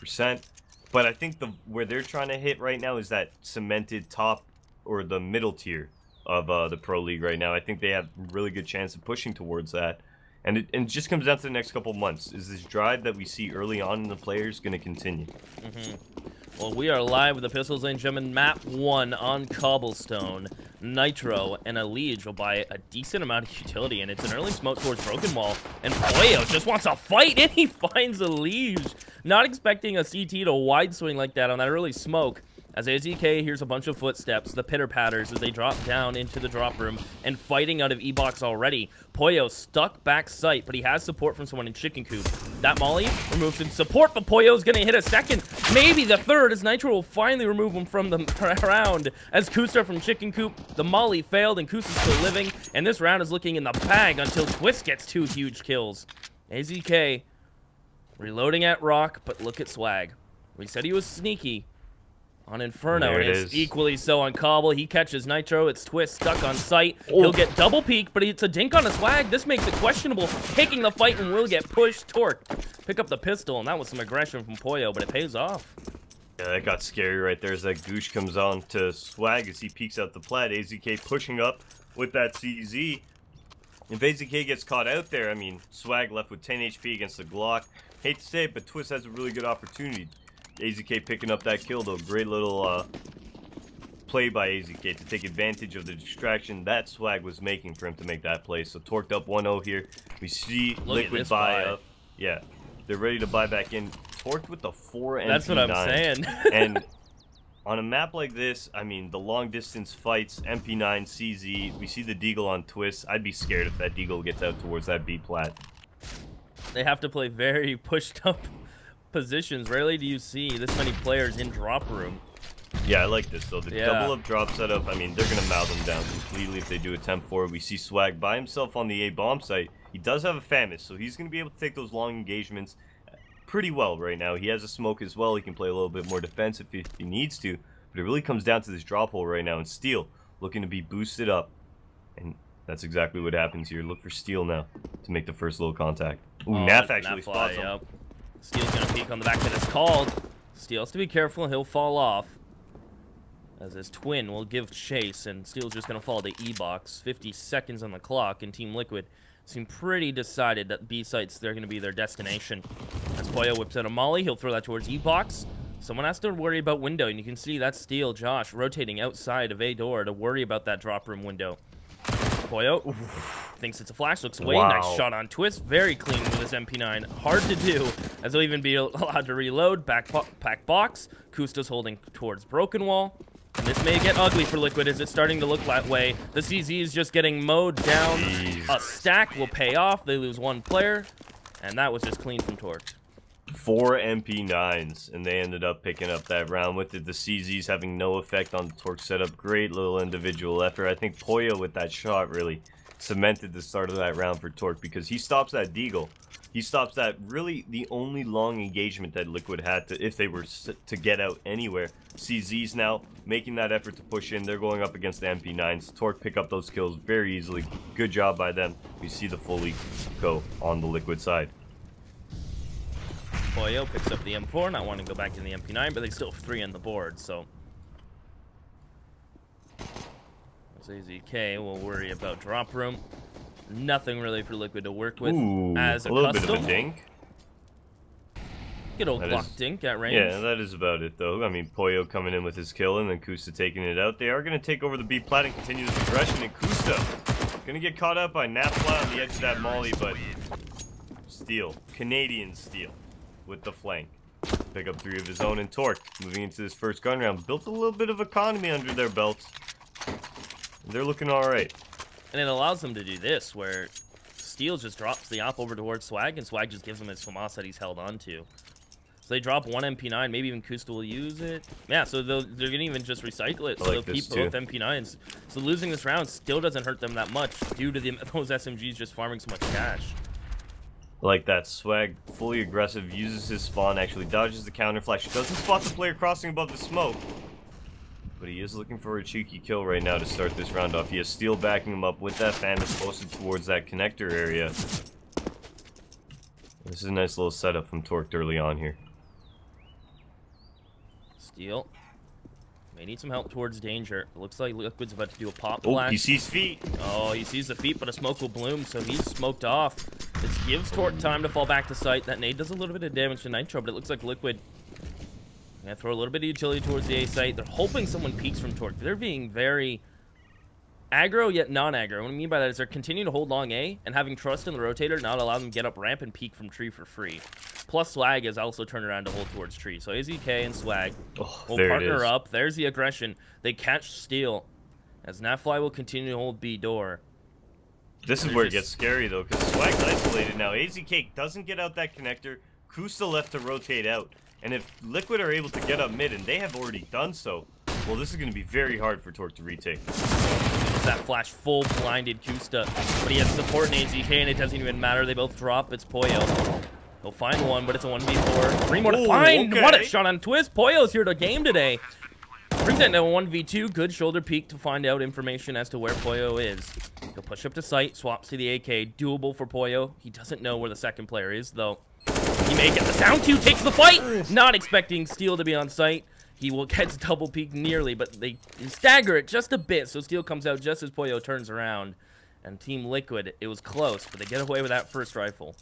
100%. But I think where they're trying to hit right now is that cemented top or the middle tier of the Pro League right now. I think they have a really good chance of pushing towards that. And it just comes down to the next couple months. Is this drive that we see early on in the players going to continue? Well, we are live with the Pistols, ladies and gentlemen. Map 1 on Cobblestone. Nitro and a Liege will buy a decent amount of utility, and it's an early smoke towards Broken Wall. And Pollo just wants a fight, and he finds a Liege. Not expecting a CT to wide swing like that on that early smoke. As AZK hears a bunch of footsteps, the pitter-patters as they drop down into the drop room and fighting out of E-Box already. Pollo stuck back sight, but he has support from someone in Chicken Coop. That Molly removes some support, but Pollo's going to hit a second, maybe the third, as Nitro will finally remove him from the round. As Kusta from Chicken Coop, the Molly failed and Kusta's still living, and this round is looking in the bag until Twist gets 2 huge kills. AZK reloading at Rock, but look at Swag. We said he was sneaky on Inferno, and it's equally so on Cobble. He catches Nitro. It's Twist stuck on sight. He'll get double peek, but it's a dink on a Swag. This makes it questionable. Taking the fight and will get pushed. Torque pick up the pistol, and that was some aggression from Pollo, but it pays off. Yeah, that got scary right there as that Goosh comes on to Swag as he peeks out the plat. AZK pushing up with that CZ. If AZK gets caught out there, I mean, Swag left with 10 HP against the Glock. Hate to say it, but Twist has a really good opportunity. AZK picking up that kill, though. Great little play by AZK to take advantage of the distraction that Swag was making for him to make that play. So torqued up 1-0 here. We see Liquid buy up. Yeah, they're ready to buy back in. Torqued with the 4 MP9. That's what I'm saying. And on a map like this, I mean, the long distance fights, MP9, CZ, we see the Deagle on Twist. I'd be scared if that Deagle gets out towards that B plat. They have to play very pushed up positions. Rarely do you see this many players in drop room. Yeah, I like this though. The double up drop setup, I mean, they're gonna mow them down completely if they do attempt for it. We see Swag by himself on the A bomb site. He does have a Famous, so he's gonna be able to take those long engagements pretty well right now. He has a smoke as well. He can play a little bit more defensive if he needs to, but it really comes down to this drop hole right now. And Steel looking to be boosted up, and that's exactly what happens here. Look for Steel now to make the first little contact. Ooh, Naf actually spots him. Yep. Steel's gonna peek on the back that it's called. Steel has to be careful, he'll fall off. As his twin will give chase, and Steel's just gonna fall to E-Box. 50 seconds on the clock, and Team Liquid seem pretty decided that B sites, they're gonna be their destination. As Pollo whips out a Molly, he'll throw that towards E-Box. Someone has to worry about window, and you can see that Steel, Josh, rotating outside of A door to worry about that drop room window. Pollo thinks it's a flash, looks away. Nice shot on Twist. Very clean with his MP9. Hard to do, as he'll even be allowed to reload. Pack box. Kusta's holding towards Broken Wall. And this may get ugly for Liquid as it's starting to look that way. The CZ is just getting mowed down. A stack will pay off. They lose 1 player. And that was just clean from Torque. 4 MP9s, and they ended up picking up that round with it. The CZs having no effect on the Torque setup. Great little individual effort. I think Pollo with that shot really cemented the start of that round for Torque because he stops that Deagle. He stops that really the only long engagement that Liquid had to, if they were to get out anywhere. CZs now making that effort to push in. They're going up against the MP9s. Torque pick up those kills very easily. Good job by them. We see the fully go on the Liquid side. Pollo picks up the M4, not wanting to go back to the MP9, but they still have 3 on the board, so. AZK will worry about drop room. Nothing really for Liquid to work with. Ooh, as a little custom. bit of a dink. Good old Glock dink at range. Yeah, that is about it, though. I mean, Pollo coming in with his kill and then Kusta taking it out. They are going to take over the B plat and continue this aggression, and Kusta going to get caught up by Nap flat on the edge of that Molly, but Steel, Canadian Steel, with the flank. Pick up 3 of his own, and Torque moving into this first gun round. Built a little bit of economy under their belts. They're looking alright. And it allows them to do this, where Steel just drops the op over towards Swag, and Swag just gives him his FAMAS that he's held on to. So they drop 1 MP9, maybe even Kusta will use it. Yeah, so they're going to even just recycle it, so they'll keep both MP9s. So losing this round still doesn't hurt them that much, due to those SMGs just farming so much cash. Like that. Swag, fully aggressive, uses his spawn, actually dodges the counter flash. Doesn't spot the player crossing above the smoke. But he is looking for a cheeky kill right now to start this round off. He has Steel backing him up with that Famous posted towards that connector area. This is a nice little setup from Torqued early on here. Steal. May need some help towards danger. It looks like Liquid's about to do a pop Oh, flash. he sees feet. Oh, he sees the feet, but a smoke will bloom, so he's smoked off. This gives Torque time to fall back to site. That nade does a little bit of damage to Nitro, but it looks like Liquid gonna throw a little bit of utility towards the A site. They're hoping someone peeks from Torque. They're being very aggro, yet non-aggro. What I mean by that is they're continuing to hold long A and having trust in the rotator, not allow them to get up ramp and peek from tree for free. Plus, Swag has also turned around to hold towards tree. So AZK and Swag will partner up. There's the aggression. They catch Steel as Natfly will continue to hold B door. This is where it gets scary, though, because Swag's isolated now. AZK doesn't get out that connector. Kusta left to rotate out. And if Liquid are able to get up mid, and they have already done so, well, this is going to be very hard for Torque to retake. That flash full blinded Kusta, but he has support in AZK, and it doesn't even matter. They both drop. It's Poyo. He'll find one, but it's a 1v4. 3 more to find. Okay. What a shot on Twist. Poyo's here to game today. Brings it into a 1v2. Good shoulder peek to find out information as to where Poyo is. He'll push up to site, swaps to the AK. Doable for Poyo. He doesn't know where the second player is, though. He may get the sound cue, takes the fight. Not expecting Steel to be on site. He will get double peek nearly, but they stagger it just a bit, so Steel comes out just as Poyo turns around. And Team Liquid, it was close, but they get away with that first rifle.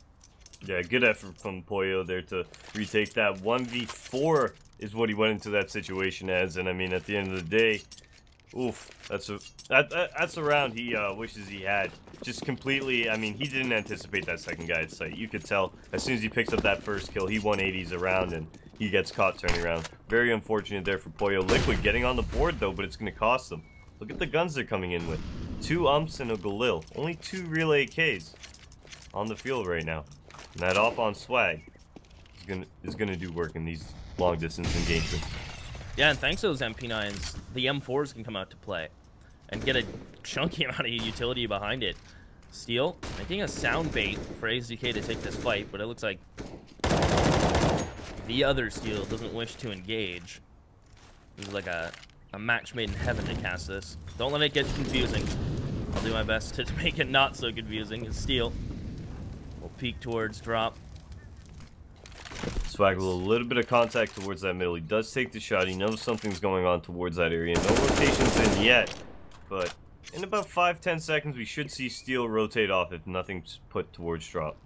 Yeah, good effort from Poyo there to retake that. 1v4 is what he went into that situation as, and I mean, at the end of the day, oof, that's a round he wishes he had. Just completely, I mean, he didn't anticipate that second guy at site. You could tell as soon as he picks up that first kill, he 180s around and he gets caught turning around. Very unfortunate there for Poyo. Liquid getting on the board though, but it's going to cost them. Look at the guns they're coming in with. 2 umps and a Galil. Only 2 real AKs on the field right now. And that off on Swag is gonna do work in these long distance engagements. Yeah, and thanks to those MP9s, the M4s can come out to play and get a chunky amount of utility behind it. Steel making a sound bait for AZK to take this fight, but it looks like the other Steel doesn't wish to engage. This is like a match made in heaven to cast this. Don't let it get confusing. I'll do my best to make it not so confusing. It's Steel. We'll peek towards drop. Swag with a little bit of contact towards that middle. He does take the shot. He knows something's going on towards that area. No rotations in yet, but in about 5-10 seconds, we should see Steel rotate off if nothing's put towards drop.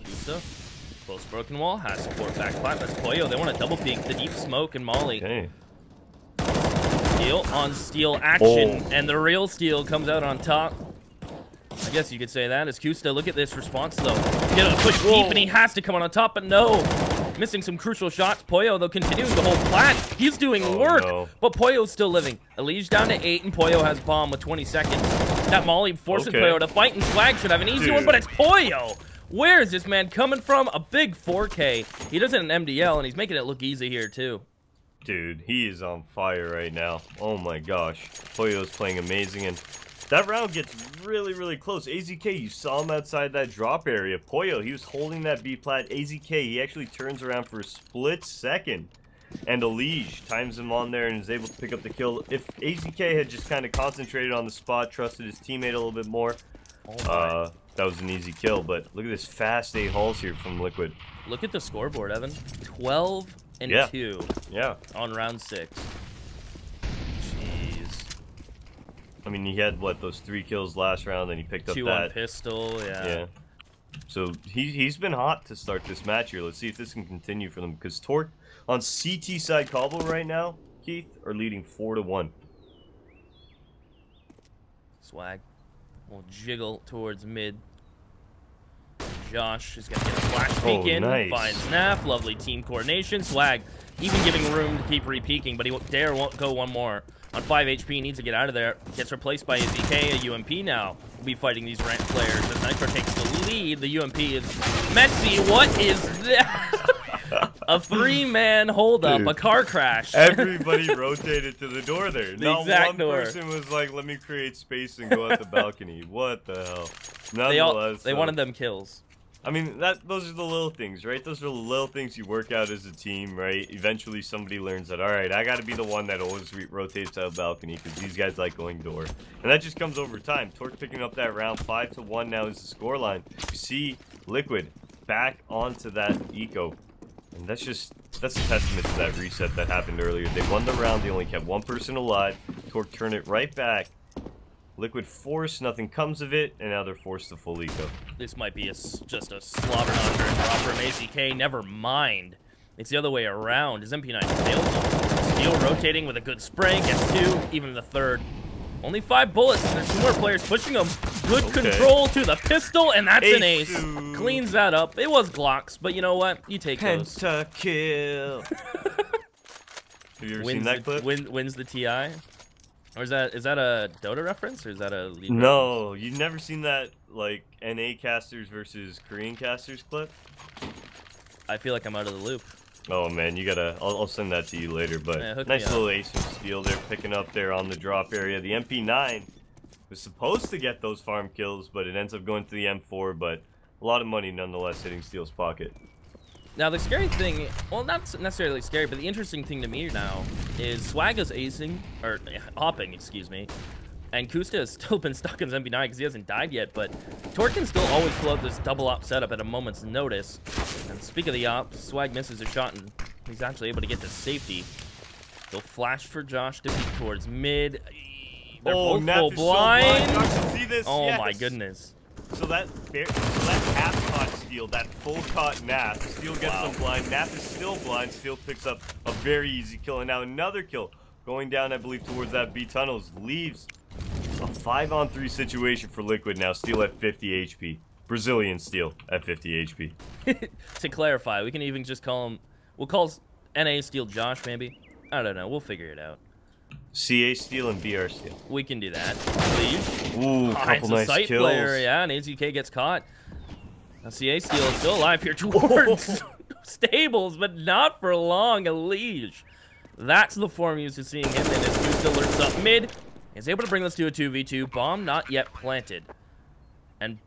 Kusa, close broken wall, has support back plat. That's Poyo. They want to double peek the deep smoke and Molly. Okay. Steel on Steel action, and the real Steel comes out on top. I guess you could say that as Kusta. Look at this response though. Get a push deep, and he has to come on top, but no. Missing some crucial shots. Poyo, though, continuing to hold plat. He's doing work, but Poyo's still living. Elige down to 8, and Poyo has bomb with 20 seconds. That Molly forces Poyo to fight, and Swag should have an easy one, but it's Poyo. Where is this man coming from? A big 4K. He does it in MDL, and he's making it look easy here, too. Dude, he is on fire right now. Oh my gosh. Poyo's playing amazing, and that round gets really, really close. AZK, you saw him outside that drop area. Poyo, he was holding that B plat. AZK, he actually turns around for a split second. And Elige times him on there and is able to pick up the kill. If AZK had just kind of concentrated on the spot, trusted his teammate a little bit more, that was an easy kill. But look at this fast 8 hauls here from Liquid. Look at the scoreboard, Evan. 12 and 2 on round 6. I mean, he had, what, those 3 kills last round, and he picked up 2 that. on pistol, yeah. So, he's been hot to start this match here. Let's see if this can continue for them, because Torque on CT side Cobble right now, Keith, are leading 4-1. Swag will jiggle towards mid. Josh is going to get a flash peek in, finds Naf, lovely team coordination. Swag even giving room to keep re-peeking, but he won't go one more. On 5 HP, needs to get out of there. Gets replaced by a ZK, a UMP now. Will be fighting these ranked players as Nitro takes the lead. The UMP is messy. What is that? A 3-man holdup, a car crash. Everybody rotated to the door there. Not exact one door. person was like, let me create space and go out the balcony. What the hell? Nonetheless, they wanted them kills. I mean, those are the little things, right? Those are the little things you work out as a team, right? Eventually, somebody learns that, all right, I got to be the one that always rotates out balcony because these guys like going door. And that just comes over time. Torque picking up that round. 5-1 now is the scoreline. You see Liquid back onto that eco. And that's a testament to that reset that happened earlier. They won the round, they only kept one person alive. Torque turned it right back. Liquid force, nothing comes of it, and now they're forced to full eco. This might be just a slobber knocker and drop from AZK. Never mind. It's the other way around. His MP9 fails. Steel rotating with a good spray. Gets 2, even the third. Only 5 bullets, and there's 2 more players pushing him. Good control to the pistol, and that's an ace. Cleans that up. It was Glocks, but you know what? You take those. Pentakill. Have you ever seen that clip? Wins the TI? Or is that a Dota reference, or is that a League No, reference? You've never seen that, like, NA casters versus Korean casters clip? I feel like I'm out of the loop. Oh man, you gotta. I'll send that to you later. But yeah, nice little ace from Steel they're picking up there on the drop area. The MP9 was supposed to get those farm kills, but it ends up going to the M4. But a lot of money nonetheless hitting Steel's pocket. Now the scary thing, well, not necessarily scary, but the interesting thing to me now is Swag is acing, or hopping, excuse me, and Kusta has still been stuck in his MP9 because he hasn't died yet, but Torque can still always pull out this double op setup at a moment's notice. And speak of the op, Swag misses a shot and he's actually able to get to safety. He'll flash for Josh to peek towards mid. They're both full blind. So blind. See this? Oh yes. My goodness. So that half caught Steel, that full caught Nap. Steel gets them blind. Nap is still blind. Steel picks up a very easy kill, and now another kill going down, I believe, towards that B tunnels. Leaves a 5-on-3 situation for Liquid now. Steel at 50 HP. Brazilian Steel at 50 HP. To clarify, we can even just call him. We'll call NA Steel Josh, maybe. I don't know. We'll figure it out. CA Steel and BR Steel. We can do that. Please. Ooh, couple nice sight kills. Player, yeah, and AZK gets caught. Now CA Steel is still alive here towards Stables, but not for long. A Liege. That's the form used to seeing him, and his Goose still lurks up mid. He's able to bring this to a 2v2. Bomb not yet planted. And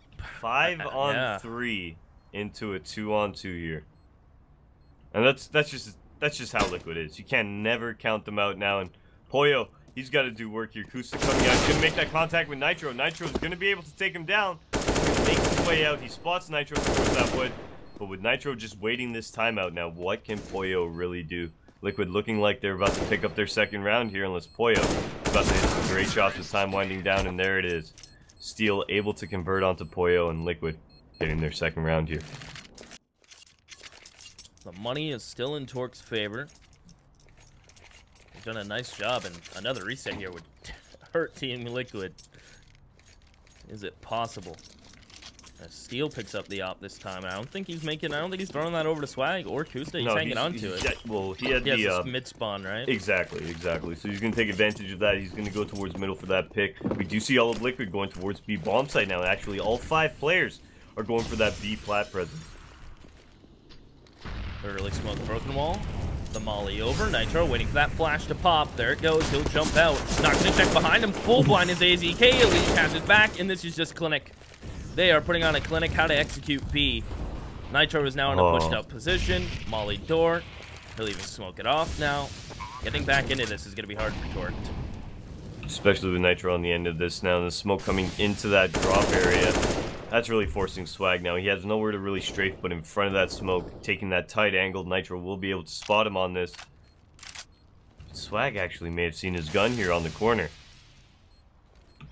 5-on-3 into a 2-on-2 here. And that's just how Liquid is. You can never count them out now. And Poyo, he's got to do work here. Kusta coming out. He's going to make that contact with Nitro. Nitro's going to be able to take him down. Makes his way out. He spots Nitro towards that wood. But with Nitro just waiting this timeout now, what can Poyo really do? Liquid looking like they're about to pick up their second round here, unless Poyo is about to hit some great shots with time winding down, and there it is. Steel able to convert onto Poyo, and Liquid getting their second round here. The money is still in Torque's favor. He's done a nice job, and another reset here would hurt Team Liquid. Is it possible? Steel picks up the op this time. I don't think he's throwing that over to Swag or Kusta. He's hanging on to it. Well, he has this mid spawn, right? Exactly. So he's going to take advantage of that. He's going to go towards middle for that pick. We do see all of Liquid going towards B bomb site now. Actually, all 5 players are going for that B plat presence. Early smoke broken wall. The molly over. Nitro waiting for that flash to pop. There it goes. He'll jump out. Not going to check behind him. Full blind is AZK. Elite has his back, and this is just Clinic. They are putting on a clinic how to execute B. Nitro is now in a pushed up position. Molly door. He'll even smoke it off now. Getting back into this is going to be hard for Torque. Especially with Nitro on the end of this now. And the smoke coming into that drop area. That's really forcing Swag now. He has nowhere to really strafe, but in front of that smoke, taking that tight angle, Nitro will be able to spot him on this. Swag actually may have seen his gun here on the corner.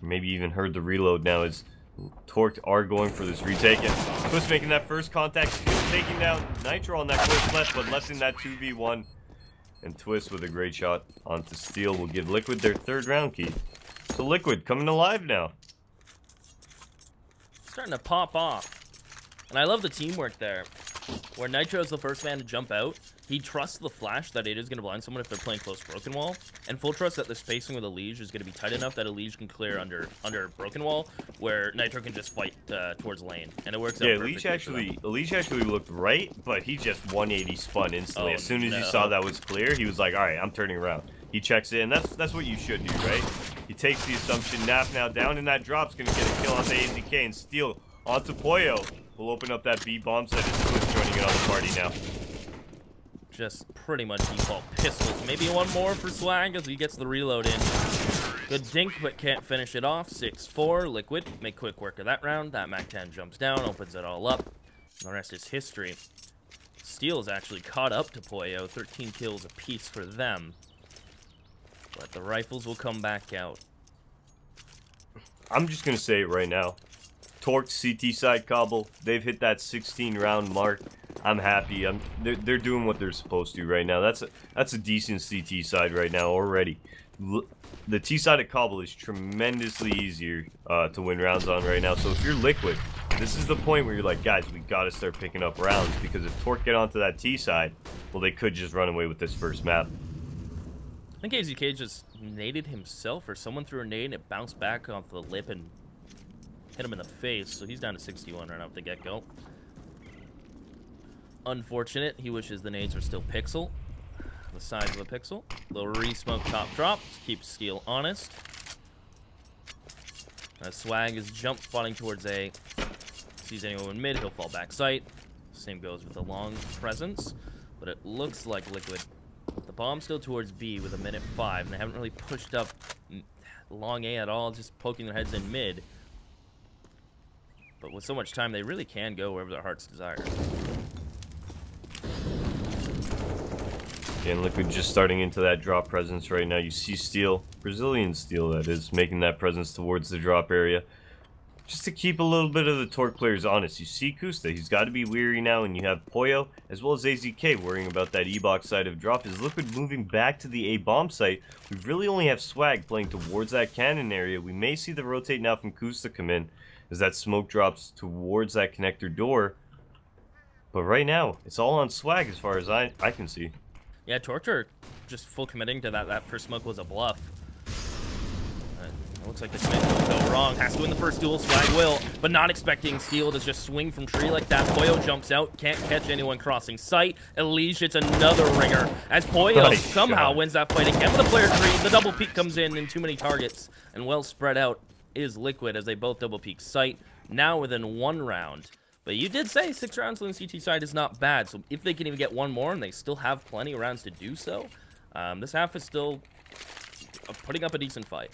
Maybe even heard the reload now as Torque are going for this retake. And Twist making that first contact, taking down Nitro on that close left, but left in that 2v1. And Twist with a great shot onto Steel will give Liquid their 3rd round key. So Liquid coming alive now. Starting to pop off. And I love the teamwork there. Where Nitro is the first man to jump out, he trusts the flash that it is going to blind someone if they're playing close broken wall, and full trust that the spacing with a Liege is going to be tight enough that a Liege can clear under broken wall, where Nitro can just fight towards lane, and it works out perfectly. Yeah, Liege actually looked right, but he just 180 spun instantly. As soon as he saw that was clear, he was like, all right, I'm turning around. He checks it, and that's what you should do, right? He takes the assumption. Nap now down in that drop's going to get a kill onto AZK, and Steel onto Poyo. We'll open up that B bomb set as Twist joining in on the party now. Just pretty much default pistols. Maybe one more for Swag as he gets the reload in. Good dink, but can't finish it off. 6-4. Liquid make quick work of that round. That MAC-10 jumps down, opens it all up. The rest is history. Steel is actually caught up to Poyo. 13 kills apiece for them. But the rifles will come back out. I'm just going to say it right now. Torque CT side Cobble, they've hit that 16 round mark. I'm happy. They're doing what they're supposed to right now. That's a decent CT side right now already. The T side of Cobble is tremendously easier to win rounds on right now. So if you're Liquid, this is the point where you're like, guys, we got to start picking up rounds, because if Torque get onto that T side, well, they could just run away with this first map. I think AZK just naded himself, or someone threw a nade and it bounced back off the lip and hit him in the face. So he's down to 61 right off the get-go. Unfortunate. He wishes the nades were still pixel. The size of a pixel. Little re-smoke top drop. Keep Steel honest. As Swag is jump spotting towards A. Sees anyone in mid, he'll fall back sight. Same goes with the long presence. But it looks like Liquid. The bomb's still towards B with a minute 5, and they haven't really pushed up long A at all, just poking their heads in mid. But with so much time, they really can go wherever their hearts desire. Again, Liquid just starting into that drop presence right now. You see Steel, Brazilian Steel that is, making that presence towards the drop area. Just to keep a little bit of the Torque players honest. You see Kusta, he's got to be weary now, and you have Poyo, as well as AZK, worrying about that E-box side of drop. Is Liquid moving back to the A-bomb site? We really only have Swag playing towards that cannon area. We may see the rotate now from Kusta come in, as that smoke drops towards that connector door. But right now, it's all on Swag as far as I can see. Yeah, Torture just full committing to that. That first smoke was a bluff. It looks like the commit will go wrong. Has to win the first duel. Swag will, but not expecting Steel to just swing from tree like that. Poyo jumps out, can't catch anyone crossing sight. Elige hits another ringer as Poyo somehow wins that fight again with a player tree. The double peek comes in and too many targets, and well spread out is Liquid as they both double peek sight. Now within 1 round. But you did say 6 rounds on the CT side is not bad, so if they can even get 1 more, and they still have plenty of rounds to do so, this half is still putting up a decent fight.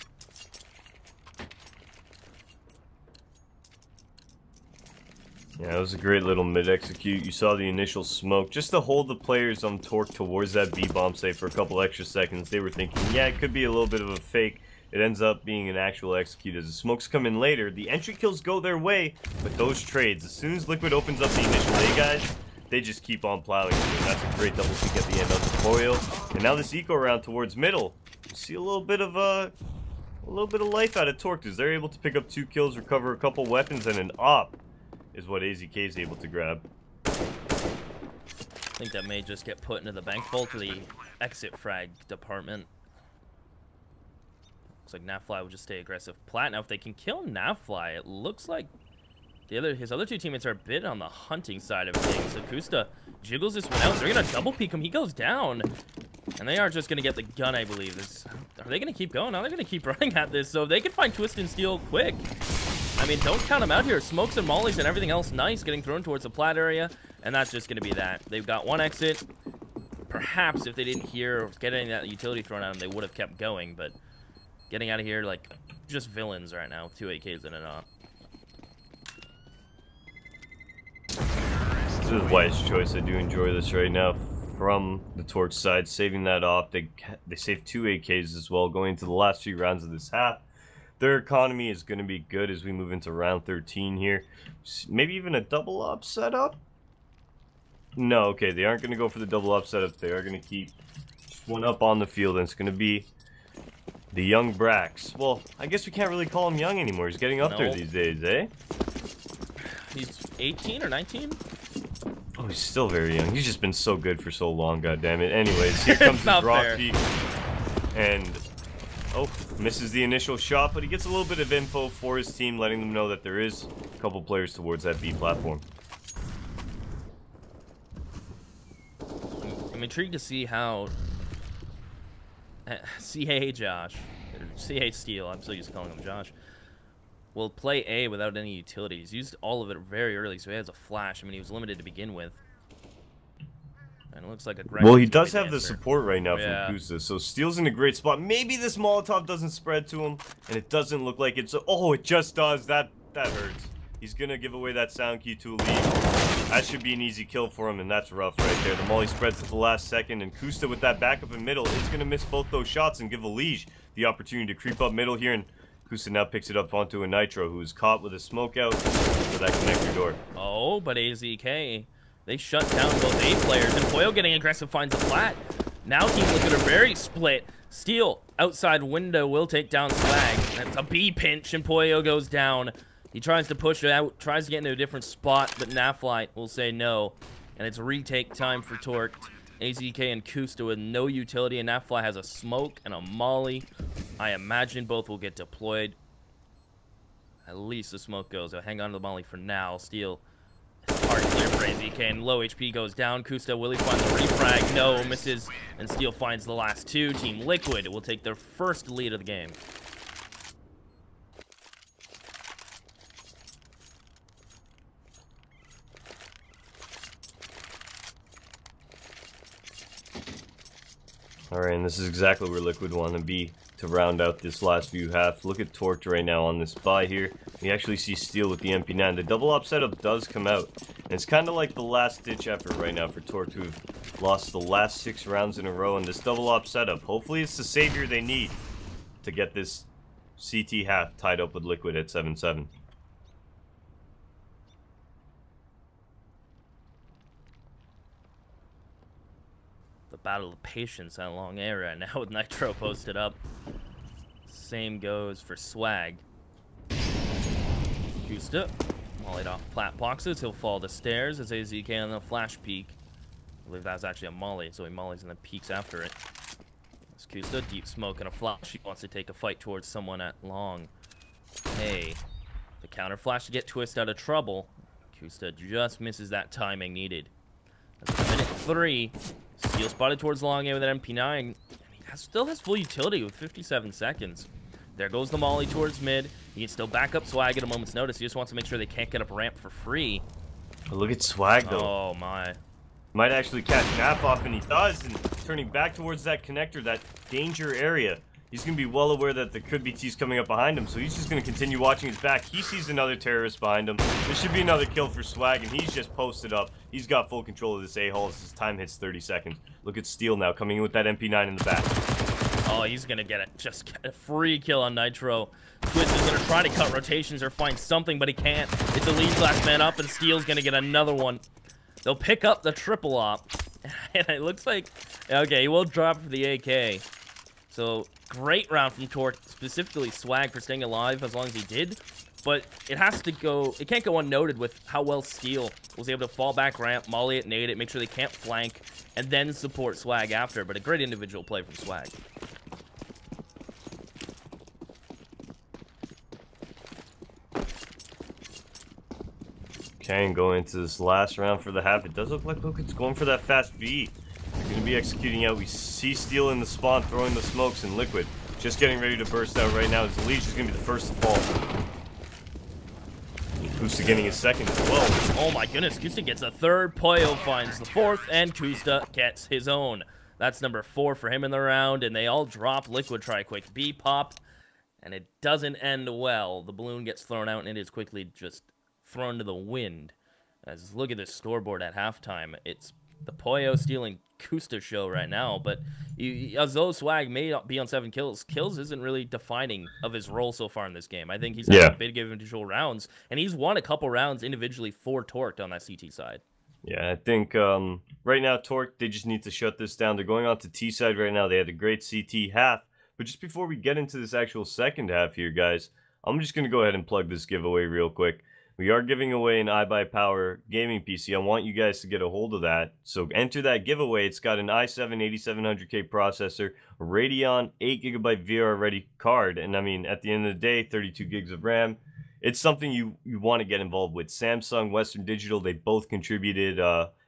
Yeah, it was a great little mid-execute. You saw the initial smoke. Just to hold the players on Torque towards that B-bomb site for a couple extra seconds. They were thinking, yeah, it could be a little bit of a fake. It ends up being an actual execute as the smokes come in later. The entry kills go their way, but those trades, as soon as Liquid opens up the initial A, guys, they just keep on plowing. And that's a great double peek at the end of the Poyo. And now this eco round towards middle. You see a little bit of life out of Torque as they're able to pick up 2 kills, recover a couple weapons, and an op is what AZK is able to grab. I think that may just get put into the bank vault to the exit frag department. Looks like Nafly will just stay aggressive. Plat, now if they can kill Nafly, it looks like his other 2 teammates are a bit on the hunting side of things. So Kusta jiggles this one out. They're going to double peek him. He goes down. And they are just going to get the gun, I believe. Are they going to keep going? No, they're going to keep running at this. So they can find Twist and Steel quick. I mean, don't count them out here. Smokes and mollies and everything else nice getting thrown towards the plat area. And that's just going to be that. They've got 1 exit. Perhaps if they didn't hear or get any of that utility thrown at them, they would have kept going. But getting out of here, like, just villains right now. 2 AKs in and out. This is a wise choice. I do enjoy this right now from the Torch side. Saving that off. They saved 2 AKs as well going into the last few rounds of this half. Their economy is going to be good as we move into round 13 here. Maybe even a double up setup? No, okay, they aren't going to go for the double up setup. They are going to keep just 1 up on the field, and it's going to be the young Brax. Well, I guess we can't really call him young anymore. He's getting up there these days, eh? He's 18 or 19? Oh, he's still very young. He's just been so good for so long, goddammit. Anyways, here comes the drop peek. And, oh, misses the initial shot, but he gets a little bit of info for his team, letting them know that there is a couple players towards that B platform. I'm intrigued to see how CA Josh, or CA Steel, I'm still used to calling him Josh, will play A without any utility. He's used all of it very early, so he has a flash. I mean, he was limited to begin with. And it looks like a great. Well, he does have the support right now from Kusa, so Steel's in a great spot. Maybe this Molotov doesn't spread to him, and it doesn't look like it's. Oh, it just does. That hurts. He's going to give away that sound key to Elite. That should be an easy kill for him, and that's rough right there. The molly spreads at the last second, and Kusta with that backup in middle is going to miss both those shots and give Elige the opportunity to creep up middle here, and Kusta now picks it up onto a Nitro, who is caught with a smoke out for that connector door. Oh, but AZK, they shut down both A players, and Poyo getting aggressive finds a flat. Now Team Liquid are very split. Steel outside window will take down Swag. That's a B pinch, and Poyo goes down. He tries to push it out, tries to get into a different spot, but Naflight will say no. And it's retake time for Torqued. AZK and Kusta with no utility, and Naflight has a smoke and a molly. I imagine both will get deployed. At least the smoke goes. I'll hang on to the molly for now. Steel is hard clear for AZK, and low HP goes down. Kusta, will he find the refrag? No, misses. And Steel finds the last two. Team Liquid will take their first lead of the game. Alright, and this is exactly where Liquid want to be to round out this last few half. Look at Torqued right now on this buy here. We actually see Steel with the MP9. The double op setup does come out. And it's kind of like the last ditch effort right now for Torqued, who've lost the last 6 rounds in a row in this double op setup. Hopefully it's the savior they need to get this CT half tied up with Liquid at 7-7. Battle of patience on long air right now with Nitro posted up. Same goes for Swag. Kusta mollied off plat boxes. He'll fall to stairs as AZK on the flash peek. I believe that's actually a molly, so he mollies and then peeks after it. It's Kusta, deep smoke and a flash. He wants to take a fight towards someone at long. Hey, the counter flash to get Twist out of trouble. Kusta just misses that timing needed. That's minute 3. Steel spotted towards long air with an MP9. And he still has full utility with 57 seconds. There goes the molly towards mid. He can still back up Swag at a moment's notice. He just wants to make sure they can't get up ramp for free. But look at Swag, though. Oh, my. Might actually catch Nap off, and he does. And turning back towards that connector, that danger area. He's going to be well aware that there could be T's coming up behind him, so he's just going to continue watching his back. He sees another terrorist behind him. This should be another kill for Swag, and he's just posted up. He's got full control of this A-hole as his time hits 30 seconds. Look at Steel now, coming in with that MP9 in the back. Oh, he's going to get a free kill on Nitro. Twist is going to try to cut rotations or find something, but he can't. It's a lead last man up, and Steel's going to get another one. They'll pick up the triple op, and it looks like... Okay, he will drop for the AK. So, great round from Torqued, specifically Swag for staying alive as long as he did. But it has to go, it can't go unnoted with how well Steel was able to fall back ramp, molly it, nade it, make sure they can't flank, and then support Swag after. But a great individual play from Swag. Okay, and going into this last round for the half, it does look like Liquid's going for that fast B. They're going to be executing out. We see Steel in the spawn throwing the smokes, and Liquid just getting ready to burst out right now. As Elige is going to be the first to fall. Kusta getting his second as well. Oh my goodness, Kusta gets a third, Poyo finds the fourth, and Kusta gets his own. That's number 4 for him in the round, and they all drop. Liquid try a quick B pop, and it doesn't end well. The balloon gets thrown out, and it is quickly just thrown to the wind. As look at this scoreboard at halftime. It's the Poyo stealing Kusta show right now, but as though Swag may not be on 7 kills, kills isn't really defining of his role so far in this game. I think he's had big individual rounds, and he's won a couple rounds individually for Torqued on that CT side. Yeah, I think right now Torqued, they just need to shut this down. They're going on to T side right now. They had a great CT half, but just before we get into this actual second half here, guys, I'm just going to go ahead and plug this giveaway real quick. We are giving away an iBUYPOWER gaming PC. I want you guys to get a hold of that. So enter that giveaway. It's got an i7-8700K processor, a Radeon 8GB VR ready card, and I mean, at the end of the day, 32 gigs of RAM. It's something you want to get involved with. Samsung, Western Digital, they both contributed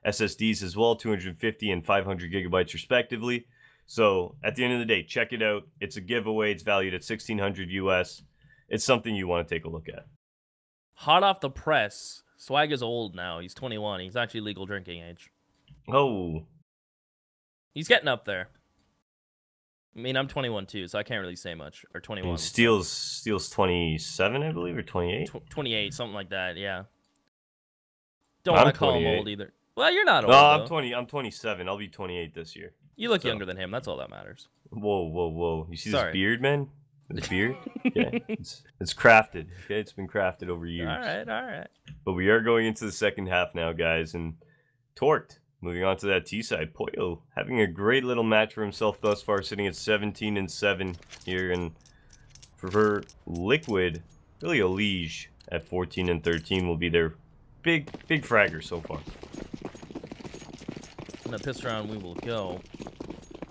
SSDs as well, 250 and 500 gigabytes respectively. So at the end of the day, check it out. It's a giveaway. It's valued at $1,600 US. It's something you want to take a look at. Hot off the press, Swag is old now. He's 21. He's actually legal drinking age. Oh. He's getting up there. I mean, I'm 21 too, so I can't really say much. Or 21. And Steel's 27, I believe, or 28. 28, something like that. Yeah. Don't I'm want to call him 28. old either. Well, you're not old. No, I'm though. 20. I'm 27. I'll be 28 this year. You look younger than him. That's all that matters. Whoa. You see Sorry. this beard, man? This beard? Yeah. It's crafted. Okay, it's been crafted over years. All right. But we are going into the second half now, guys, and Torqued. Moving on to that T side, Pollo having a great little match for himself thus far, sitting at 17-7 here, and for Liquid, really a liege at 14-13 will be their big fragger so far. In the piss round, we will go.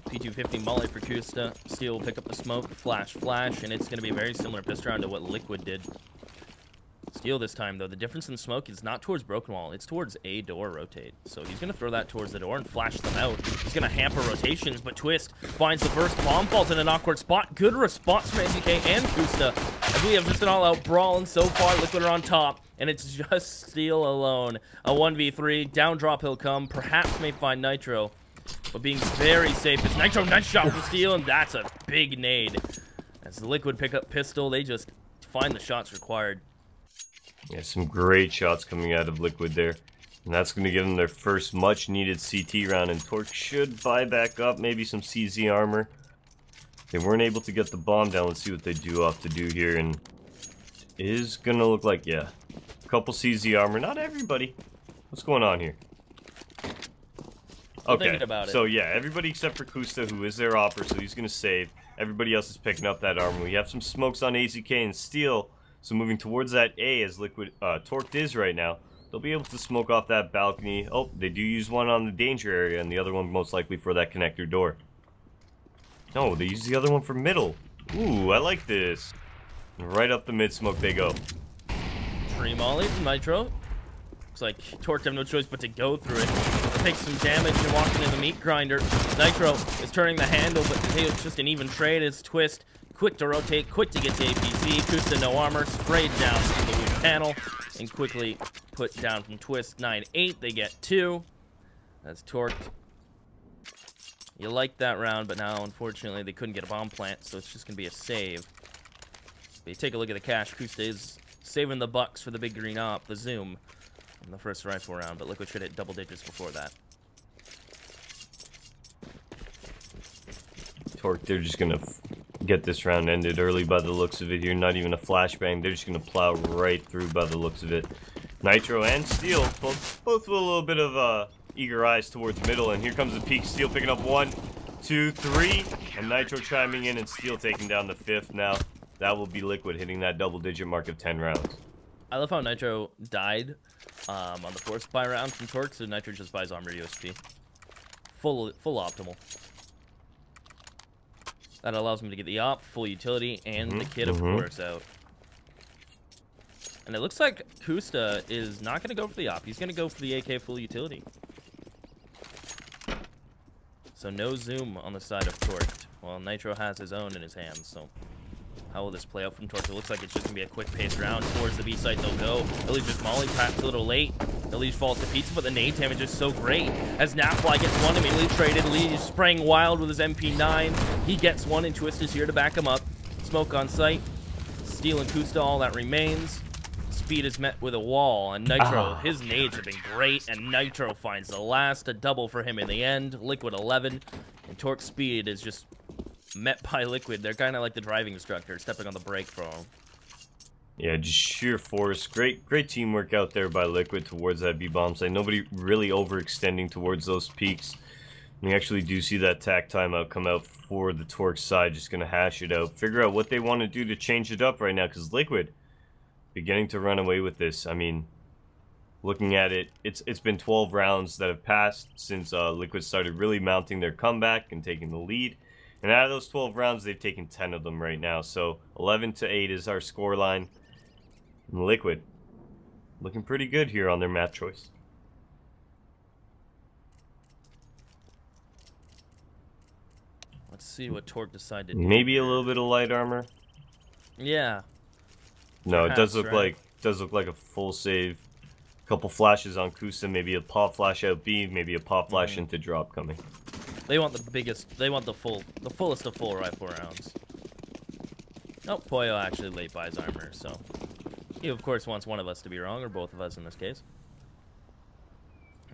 P250 Molly for Kusta. Steel will pick up the smoke, flash, and it's going to be a very similar piss round to what Liquid did. Steel this time, though, the difference in smoke is not towards Broken Wall, it's towards a door rotate. So he's going to throw that towards the door and flash them out. He's going to hamper rotations, but Twist finds the first bomb, falls in an awkward spot. Good response from NZK and Kusta. As we have just an all-out brawl, and so far, Liquid are on top, and it's just Steel alone. A 1v3, down drop he'll come, perhaps may find Nitro, but being very safe. It's Nitro, nice shot from Steel, and that's a big nade. As the Liquid pick up pistol, they just find the shots required. Yeah, some great shots coming out of Liquid there. And that's going to give them their first much-needed CT round. And Torque should buy back up maybe some CZ armor. They weren't able to get the bomb down. Let's see what they do off to do here. And it is going to look like, yeah, a couple CZ armor. Not everybody. What's going on here? Okay, so yeah, everybody except for Kusta, who is their opper, so he's going to save. Everybody else is picking up that armor. We have some smokes on AZK and Steel. So moving towards that A as Liquid Torqued is right now, they'll be able to smoke off that balcony. Oh, they do use one on the danger area, and the other one most likely for that connector door. No, they use the other one for middle. Ooh, I like this. Right up the mid smoke they go. Tree Molly from Nitro. Looks like Torqued have no choice but to go through it. Takes some damage and walks into the meat grinder. Nitro is turning the handle, but it's just an even trade as Twist. Quick to rotate, quick to get to APC. Kusta no armor, sprayed down to the weak panel, and quickly put down from Twist. 9-8, they get 2. That's Torqued. You like that round, but now, unfortunately, they couldn't get a bomb plant, so it's just going to be a save. But you take a look at the cash. Kusta is saving the bucks for the big green op, the zoom, in the first rifle round, but Liquid should hit double digits before that. Torque, they're just going to get this round ended early by the looks of it here. Not even a flashbang. They're just going to plow right through by the looks of it. Nitro and Steel, both with a little bit of eager eyes towards middle. And here comes the peak. Steel picking up 1, 2, 3. And Nitro chiming in and Steel taking down the 5th now. That will be Liquid hitting that double-digit mark of 10 rounds. I love how Nitro died on the force buy round from Torque, so Nitro just buys armor USP. Full optimal. That allows him to get the op, full utility, and the kit, of course, out. And it looks like Kusta is not going to go for the op. He's going to go for the AK full utility. So no zoom on the side of Torqued. Well, Nitro has his own in his hands, so how will this play out from Torqued? It looks like it's just going to be a quick pace round towards the B site they'll go. Elise just Molly, perhaps a little late. Elise falls to pizza, but the nade damage is so great. As Napfly gets one, immediately traded. Lee spraying wild with his MP9. He gets one, and Twist is here to back him up. Smoke on site. Steel and Kusta, all that remains. Speed is met with a wall, and Nitro, his nades have been great, and Nitro finds the last, a double for him in the end. Liquid 11, and Torque Speed is just met by Liquid. They're kind of like the driving instructor, stepping on the brake for him. Yeah, just sheer force. Great teamwork out there by Liquid towards that B-bomb site. Nobody really overextending towards those peaks. We actually do see that tack timeout come out for the Torque side. Just going to hash it out. Figure out what they want to do to change it up right now, because Liquid beginning to run away with this. I mean, looking at it, it's been 12 rounds that have passed since Liquid started really mounting their comeback and taking the lead. And out of those 12 rounds, they've taken 10 of them right now. So 11-8 is our scoreline. And Liquid looking pretty good here on their map choice. Let's see what Torque decided to do. Maybe a little bit of light armor. Yeah. No, perhaps, it does look like a full save. A couple flashes on Kusta, maybe a pop flash out B, maybe a pop flash into drop coming. They want the biggest. They want the fullest of full rifle rounds. Oh, Poyo actually late buys armor, so he of course wants one of us to be wrong, or both of us in this case.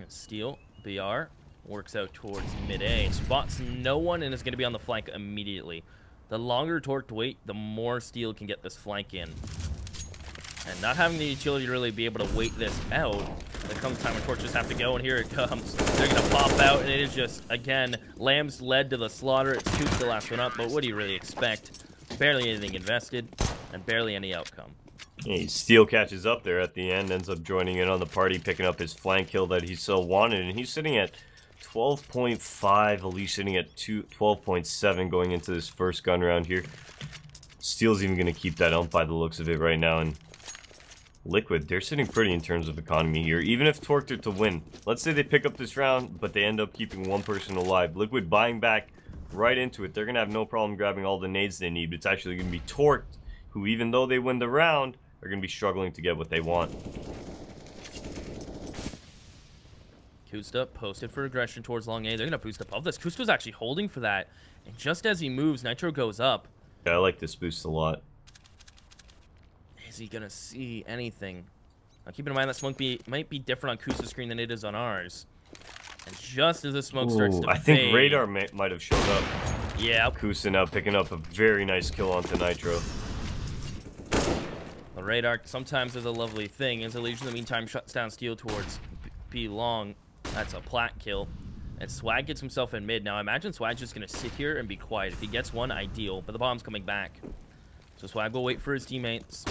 Steal, BR, works out towards mid-A, spots no one, and is going to be on the flank immediately. The longer Torque to wait, the more Steel can get this flank in. And not having the utility to really be able to wait this out, there comes time when Torque just have to go, and here it comes. They're going to pop out, and it is just, again, Lamb's led to the slaughter. It's Tooth the last one up, but what do you really expect? Barely anything invested, and barely any outcome. Yeah, Steel catches up there at the end, ends up joining in on the party, picking up his flank kill that he so wanted, and he's sitting at 12.5, Elise sitting at 12.7 going into this first gun round here. Steel's even going to keep that ump by the looks of it right now, and Liquid, they're sitting pretty in terms of economy here. Even if Torqued it to win, let's say they pick up this round, but they end up keeping one person alive. Liquid buying back right into it. They're going to have no problem grabbing all the nades they need. It's actually going to be Torqued, who even though they win the round, are going to be struggling to get what they want. Kusta posted for aggression towards long A. They're going to boost above this. Kusta's actually holding for that. And just as he moves, Nitro goes up. Yeah, I like this boost a lot. Is he going to see anything? Now, keep in mind that smoke might be different on Kusta's screen than it is on ours. And just as the smoke starts to I fade, think Radar might have showed up. Yeah. Kusta now picking up a very nice kill onto Nitro. The Radar sometimes is a lovely thing. As Elysian, in the meantime, shuts down Steel towards B long. That's a plat kill. And Swag gets himself in mid. Now, I imagine Swag's just going to sit here and be quiet. If he gets one, ideal. But the bomb's coming back. So Swag will wait for his teammates.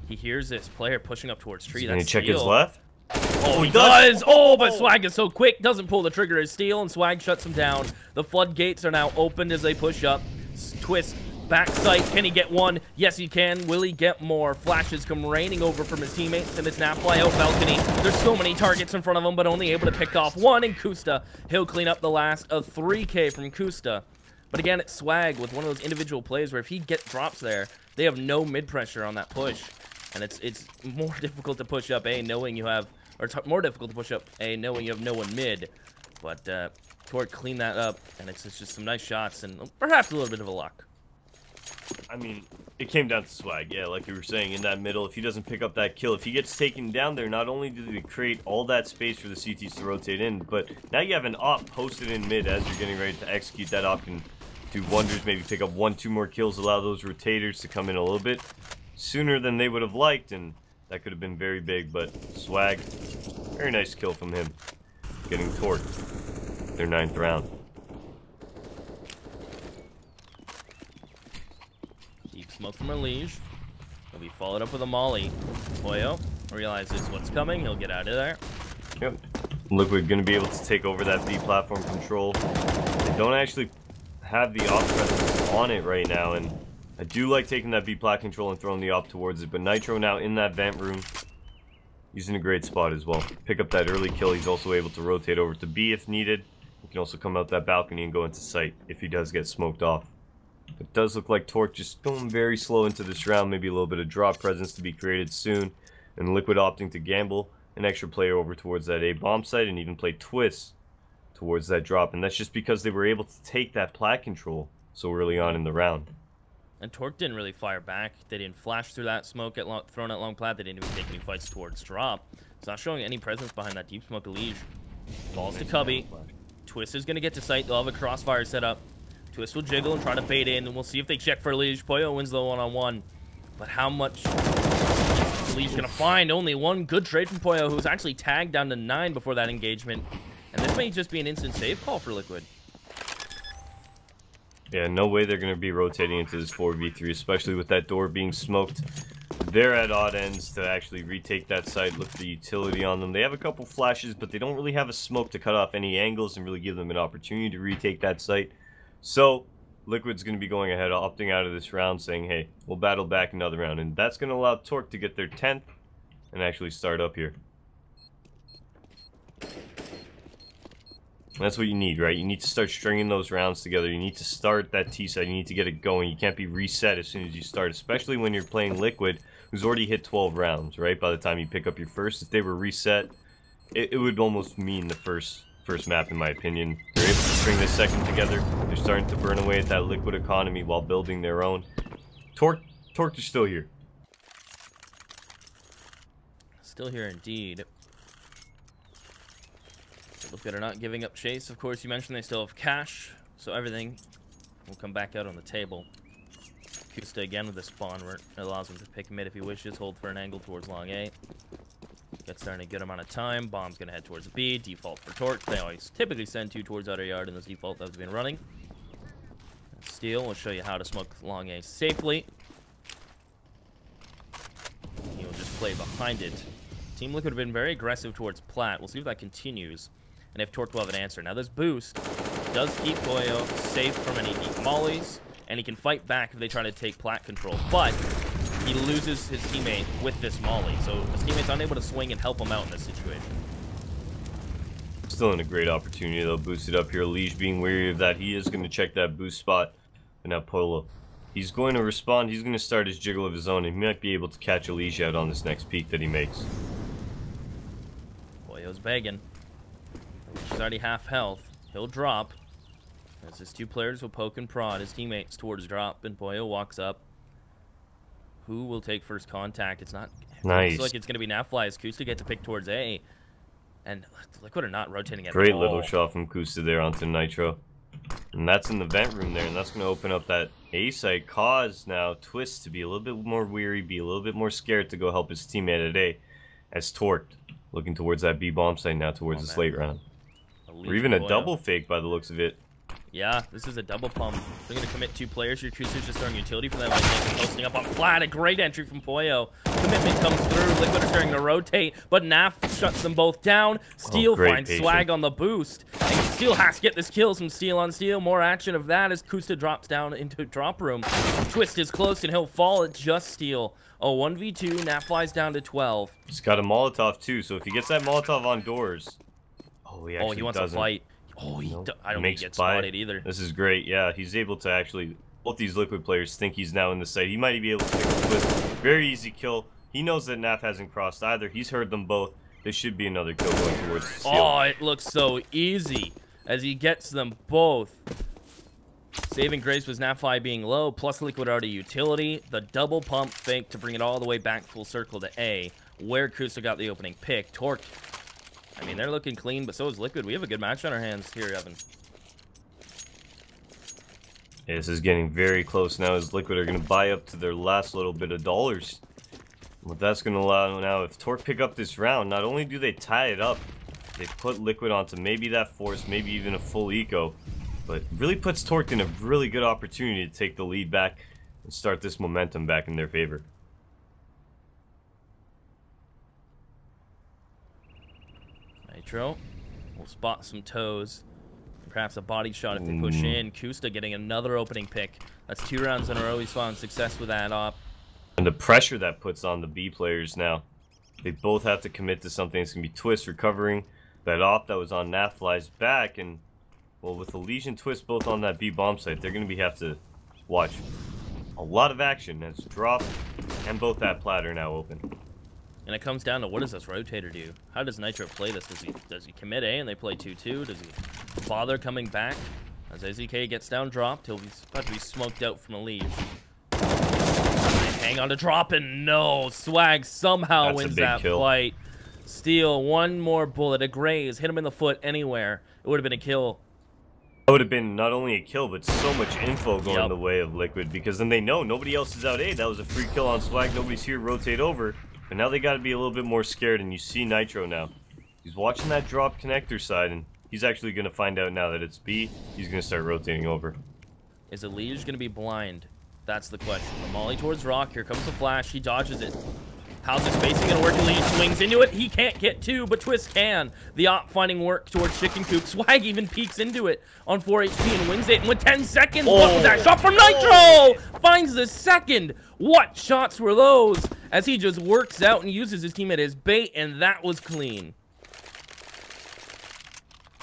He hears this player pushing up towards tree. Can he That's check Steel. his left? Oh, he does! Oh, but Swag is so quick. Doesn't pull the trigger as Steel, and Swag shuts him down. The floodgates are now opened as they push up. Twist. Backside, can he get one? Yes, he can. Will he get more? Flashes come raining over from his teammates, and it's now fly out balcony. There's so many targets in front of him, but only able to pick off one, and Kusta, he'll clean up the last of 3K from Kusta. But again, it's Swag with one of those individual plays where if he drops there, they have no mid-pressure on that push. And it's more difficult to push up A knowing you have, or more difficult to push up A knowing you have no one mid. But Torque cleaned that up, and it's just some nice shots, and perhaps a little bit of a luck. I mean, it came down to Swag, yeah, like you were saying, in that middle. If he doesn't pick up that kill, if he gets taken down there, not only do they create all that space for the CTs to rotate in, but now you have an op posted in mid as you're getting ready to execute. That op can do wonders, maybe pick up 1-2 more kills, allow those rotators to come in a little bit sooner than they would have liked, and that could have been very big. But Swag, very nice kill from him, getting torqued their 9th round. Smoke from Elige. He'll be followed up with a molly. Poyo realizes what's coming. He'll get out of there. Yep. Liquid going to be able to take over that B platform control. They don't actually have the op presence on it right now, and I do like taking that B plat control and throwing the op towards it, but Nitro now in that vent room, he's in a great spot as well. Pick up that early kill. He's also able to rotate over to B if needed. He can also come out that balcony and go into sight if he does get smoked off. It does look like Torque just going very slow into this round. Maybe a little bit of drop presence to be created soon. And Liquid opting to gamble an extra player over towards that A bomb site and even play Twist towards that drop. And that's just because they were able to take that plat control so early on in the round. And Torque didn't really fire back. They didn't flash through that smoke thrown at long plat. They didn't even take any fights towards drop. It's not showing any presence behind that deep smoke. Elige falls to Cubby. Twist is going to get to sight. They'll have a crossfire set up. Twist will jiggle and try to bait in, and we'll see if they check for Elige. Poyo wins the one-on-one. But how much is Elige going to find? Only one good trade from Poyo, who was actually tagged down to 9 before that engagement. And this may just be an instant save call for Liquid. Yeah, no way they're going to be rotating into this 4v3, especially with that door being smoked. They're at odd ends to actually retake that site. Look at the utility on them. They have a couple flashes, but they don't really have a smoke to cut off any angles and really give them an opportunity to retake that site. So, Liquid's going to be going ahead, opting out of this round, saying, hey, we'll battle back another round. And that's going to allow Torque to get their 10th and actually start up here. That's what you need, right? You need to start stringing those rounds together. You need to start that T-side. You need to get it going. You can't be reset as soon as you start, especially when you're playing Liquid, who's already hit 12 rounds, right? By the time you pick up your first, if they were reset, it would almost mean the first map, in my opinion. They're able to string this second together. They're starting to burn away at that liquid economy while building their own. Torque is still here. Still here indeed. Liquid are not giving up chase. Of course, you mentioned they still have cash, so everything will come back out on the table. Kusta again with the spawn where it allows him to pick mid if he wishes, hold for an angle towards long A. Gets there in a good amount of time. Bomb's gonna head towards B. Default for Torque. They always typically send 2 towards outer yard in this default that has been running. Steel will show you how to smoke long A safely. He'll just play behind it. Team Liquid have been very aggressive towards Plat. We'll see if that continues. And if Torque will have an answer. Now this boost does keep Boyo safe from any deep mollies, and he can fight back if they try to take Plat control. But he loses his teammate with this molly, so his teammate's unable to swing and help him out in this situation. Still in a great opportunity though, boosted up here. Liege being wary of that. He is going to check that boost spot. And now Polo, he's going to respond. He's going to start his jiggle of his own, and he might be able to catch a Liege out on this next peek that he makes. Boyo's begging. He's already half health. He'll drop. As his 2 players will poke and prod his teammates towards drop, and Boyo walks up. Who will take first contact? It's not. Nice. Looks like it's going to be Nafly as Kusta gets to pick towards A. And Liquid are not rotating at Great all. little shot from Kusta there onto Nitro. And that's in the vent room there, and that's going to open up that A site. Cause now Twist to be a little bit more weary, be a little bit more scared to go help his teammate at A. As Torque looking towards that B bomb site now towards this late round. Or even a double fake by the looks of it. Yeah, this is a double pump. They're going to commit 2 players. Your Kusa's just throwing utility for them. I think posting up on Flat. A great entry from Poyo. Commitment comes through. Liquid are starting to rotate, but Naf shuts them both down. Steel finds Swag on the boost. And Steel has to get this kill. Some Steel on Steel. More action of that as Kusta drops down into drop room. Twist is close and he'll fall at just Steel. Oh, 1v2. Naf flies down to 12. He's got a Molotov too, so if he gets that Molotov on doors... Oh, he actually he wants doesn't. to fight. Oh, I don't think he gets spotted either. This is great. Yeah, he's able to actually... Both these Liquid players think he's now in the site. He might be able to pick up Twist. Very easy kill. He knows that Naf hasn't crossed either. He's heard them both. There should be another kill going towards Steel. Oh, it looks so easy as he gets them both. Saving grace was Nafly being low, plus Liquid already utility. The double pump fake to bring it all the way back full circle to A, where Kusa got the opening pick. Torque, I mean, they're looking clean, but so is Liquid. We have a good match on our hands here, Evan. Yeah, this is getting very close now as Liquid are going to buy up to their last little bit of dollars. What that's going to allow now, if Torque pick up this round, not only do they tie it up, they put Liquid onto maybe that force, maybe even a full eco, but really puts Torque in a really good opportunity to take the lead back and start this momentum back in their favor. Nitro will spot some toes. Perhaps a body shot if they push in. Kusta getting another opening pick. That's 2 rounds in a row. He's found success with that op. And the pressure that puts on the B players now. They both have to commit to something. It's going to be Twist recovering that op that was on Nafly's back. And, well, with the Legion Twist both on that B bomb site, they're going to have to watch a lot of action. That's drop and both that platter now open. And it comes down to, what does this rotator do? How does Nitro play this? Does he commit A and they play 2-2? Does he bother coming back? As AZK gets down dropped, he'll be about to be smoked out from a lead. Hang on to drop, and no! Swag somehow wins that fight. Steel, one more bullet, a graze, hit him in the foot anywhere. It would have been a kill. It would have been not only a kill, but so much info going the way of Liquid, because then they know nobody else is out A. That was a free kill on Swag, nobody's here, rotate over. But now they got to be a little bit more scared, and you see Nitro now. He's watching that drop connector side, and he's actually going to find out now that it's B. He's going to start rotating over. Is Liege going to be blind? That's the question. The molly towards Rock. Here comes the flash. He dodges it. How's the spacing going to work? Liege swings into it. He can't get 2, but Twist can. The op finding work towards Chicken Coop. Swag even peeks into it on 4 HP and wins it. And with 10 seconds, what was that shot from Nitro? Finds the second. What shots were those? As he just works out and uses his teammate as bait, and that was clean.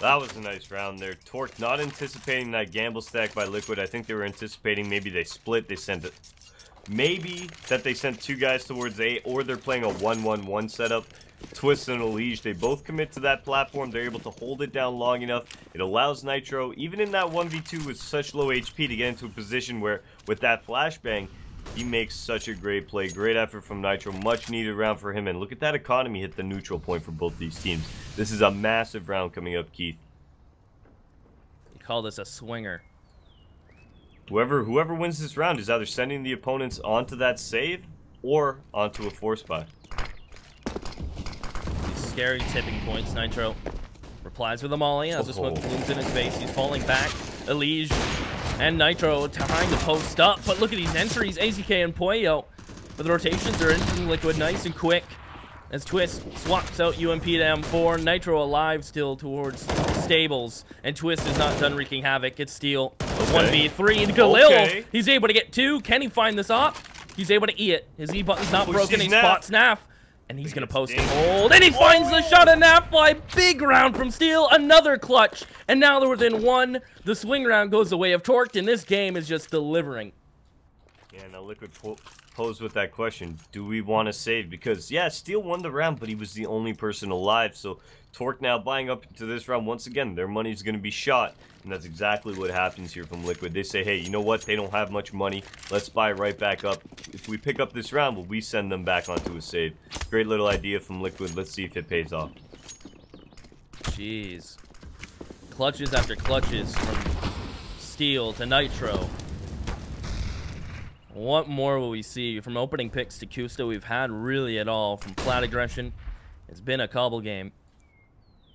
That was a nice round there. Torque not anticipating that gamble stack by Liquid. I think they were anticipating maybe they split. They sent it. Maybe that they sent 2 guys towards A, or they're playing a 1-1-1 setup. Twist and Elige, they both commit to that platform. They're able to hold it down long enough. It allows Nitro, even in that 1v2 with such low HP, to get into a position where, with that flashbang, he makes such a great play. Great effort from Nitro. Much needed round for him. And look at that economy hit the neutral point for both these teams. This is a massive round coming up, Keith. You call this a swinger. Whoever wins this round is either sending the opponents onto that save or onto a force buy. These scary tipping points. Nitro replies with a molly as the smoke blooms in his face. He's falling back. Elige and Nitro trying to post up, but look at these entries. AZK and Pollo, but the rotations are in from Liquid nice and quick as Twist swaps out UMP to M4. Nitro alive still towards Stables, and Twist is not done wreaking havoc. It's Steel. 1v3 and Galil. He's able to get 2. Can he find this op? He's able to E it. His E button's not broken. He spots Naf. And he's going to post and hold. And he finds the shot of Nafly. Big round from Steel. Another clutch. And now they're within 1. The swing round goes the way of Torqued. And this game is just delivering. Yeah, now Liquid posed with that question. Do we want to save? Because, yeah, Steel won the round, but he was the only person alive. So Torque now buying up into this round. Once again, their money's going to be shot. And that's exactly what happens here from Liquid. They say, hey, you know what? They don't have much money. Let's buy right back up. If we pick up this round, will we send them back onto a save? Great little idea from Liquid. Let's see if it pays off. Jeez. Clutches after clutches from Steel to Nitro. What more will we see? From opening picks to Kusta, we've had really it all. From flat aggression, it's been a cobble game.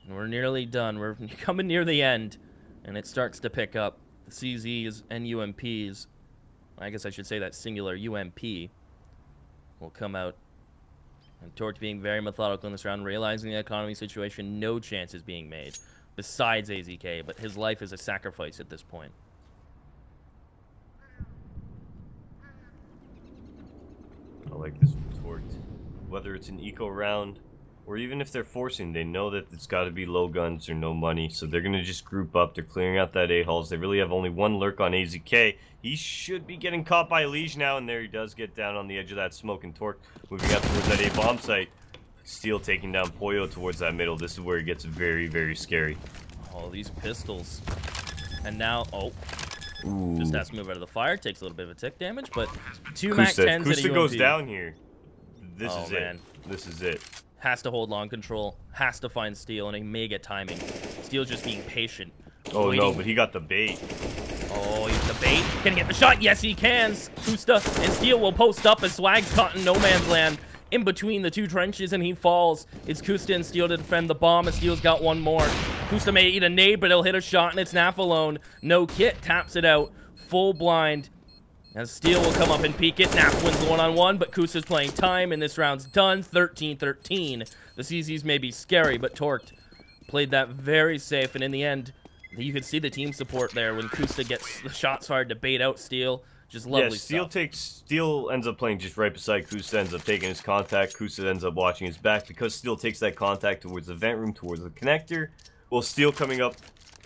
And we're nearly done. We're coming near the end. And it starts to pick up. The CZs and UMPs, I guess I should say that singular UMP, will come out. And Torque being very methodical in this round, realizing the economy situation, no chances being made. Besides AZK, but his life is a sacrifice at this point. I like this one, Torqued. Whether it's an eco round, or even if they're forcing, they know that it's got to be low guns or no money, so they're going to just group up. They're clearing out that A-halls. They really have only one lurk on AZK. He should be getting caught by Elige now, and there he does get down on the edge of that smoke, and Torque moving out towards that A-bomb site. Steel taking down Pollo towards that middle. This is where it gets very, very scary. Oh, these pistols. And now, Ooh. Just has to move out of the fire. Takes a little bit of a tick damage, but 2 Mac 10s and a Kusta UMP. goes down here. This is man. it. This is it. Has to hold long control. Has to find Steel, and he may get timing. Steel's just being patient. Oh, waiting. no, but he got the bait. Oh, he's the bait. Can he get the shot? Yes, he can. Kusta and Steel will post up as Swag's caught in no man's land in between the 2 trenches, and he falls. It's Kusta and Steel to defend the bomb, and Steel's got one more. Kusta may eat a nade, but he'll hit a shot, and it's Naf alone. No kit, taps it out. Full blind. As Steel will come up and peek it. Naf wins the one-on-one, but Kusta's playing time, and this round's done. 13-13. The CZs may be scary, but Torqued played that very safe, and in the end, you could see the team support there when Kusta gets the shots fired to bait out Steel. Just lovely stuff. Steel ends up playing just right beside Kusta, ends up taking his contact. Kusta ends up watching his back because Steel takes that contact towards the vent room, towards the connector. Well, Steel coming up,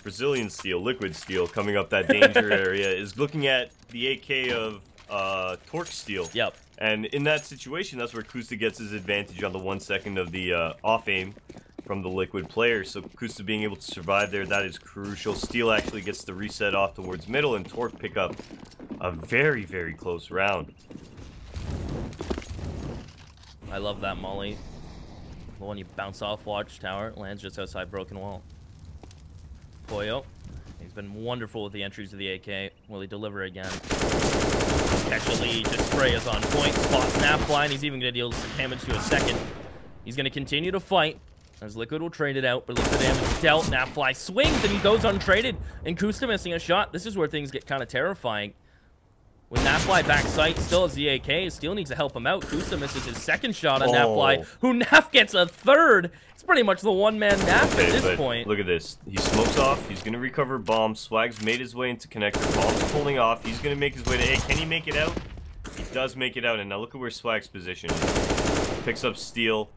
Brazilian Steel, Liquid Steel, coming up that danger area, is looking at the AK of Torque Steel. Yep. And in that situation, that's where Kusta gets his advantage on the 1 second of the off aim from the Liquid player. So Kusta being able to survive there, that is crucial. Steel actually gets the reset off towards middle, and Torque pick up a very, very close round. I love that molly. The one you bounce off Watchtower, lands just outside Broken Wall. Pollo, he's been wonderful with the entries of the AK. Will he deliver again? Catch a lead, just spray is on point. Spot snap line, he's even going to deal some damage to a second. He's going to continue to fight, as Liquid will trade it out, but Liquid damage dealt. Napfly swings, and he goes untraded. And Kusta missing a shot. This is where things get kind of terrifying. When Napfly back sight, still has the AK. Steel needs to help him out. Kusta misses his second shot on Napfly, who Naf gets a third. It's pretty much the one-man Naf at this point. Look at this. He smokes off. He's going to recover bomb. Swag's made his way into connector. Bomb's pulling off. He's going to make his way to A. Can he make it out? He does make it out. And now look at where Swag's positioned. Picks up Steel.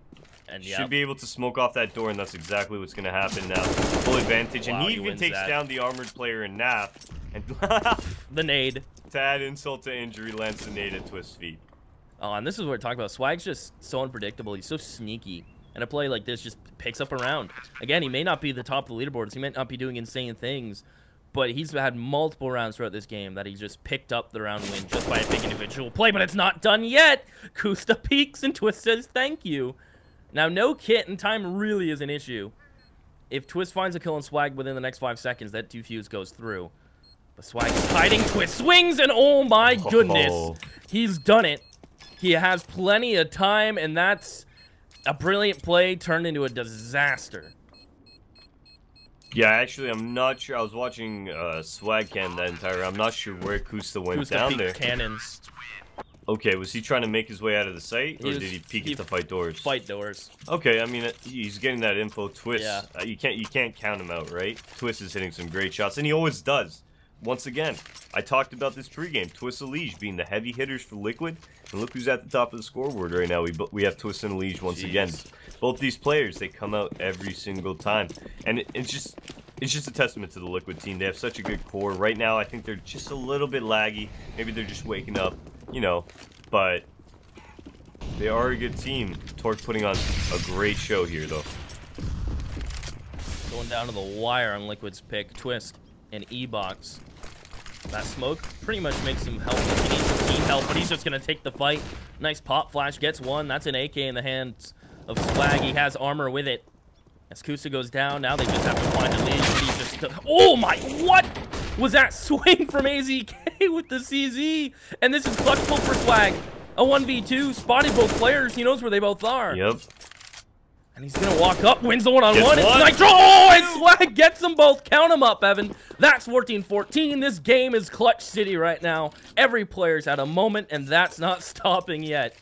And should be able to smoke off that door, and that's exactly what's going to happen now. Full advantage. Wow, and he even takes down the armored player in Naf. And the nade. To add insult to injury, lands the nade at Twist's feet. Oh, and this is what we're talking about. Swag's just so unpredictable. He's so sneaky. And a play like this just picks up a round. Again, he may not be the top of the leaderboards. He might not be doing insane things. But he's had multiple rounds throughout this game that he just picked up the round win just by a big individual play. But it's not done yet. Kusta peeks and Twist says thank you. Now, no kit and time really is an issue. If Twist finds a kill on Swag within the next 5 seconds, that defuse goes through. But Swag is hiding. Twist swings, and oh my goodness. He's done it. He has plenty of time, and that's a brilliant play turned into a disaster. Yeah, actually, I'm not sure. I was watching Swag Cam that entire round. I'm not sure where Kusta went down there. Cannons. Okay, was he trying to make his way out of the site, or did he peek at the fight doors? Fight doors. Okay, I mean, he's getting that info. Twist, yeah. You can't count him out, right? Twist is hitting some great shots, and he always does. Once again, I talked about this pregame. Twist and Liege being the heavy hitters for Liquid, and look who's at the top of the scoreboard right now. We have Twist and Liege once again. Both these players, they come out every single time, and it's just a testament to the Liquid team. They have such a good core. Right now, I think they're just a little bit laggy. Maybe they're just waking up, you know, but they are a good team. Torque putting on a great show here, though. Going down to the wire on Liquid's pick. Twist and E-Box. That smoke pretty much makes him help. He needs some team help, but he's just going to take the fight. Nice pop flash. Gets one. That's an AK in the hands of Swag. He has armor with it. As Kusa goes down, now they just have to find a lead. He's just... Oh my... What was that swing from AZK with the CZ? And this is clutchable for Swag. A 1v2. Spotted both players. He knows where they both are. Yep. And he's going to walk up. Wins the one-on-one. It's Nitro. Oh, and Swag gets them both. Count them up, Evan. That's 14-14. This game is Clutch City right now. Every player's at a moment, and that's not stopping yet.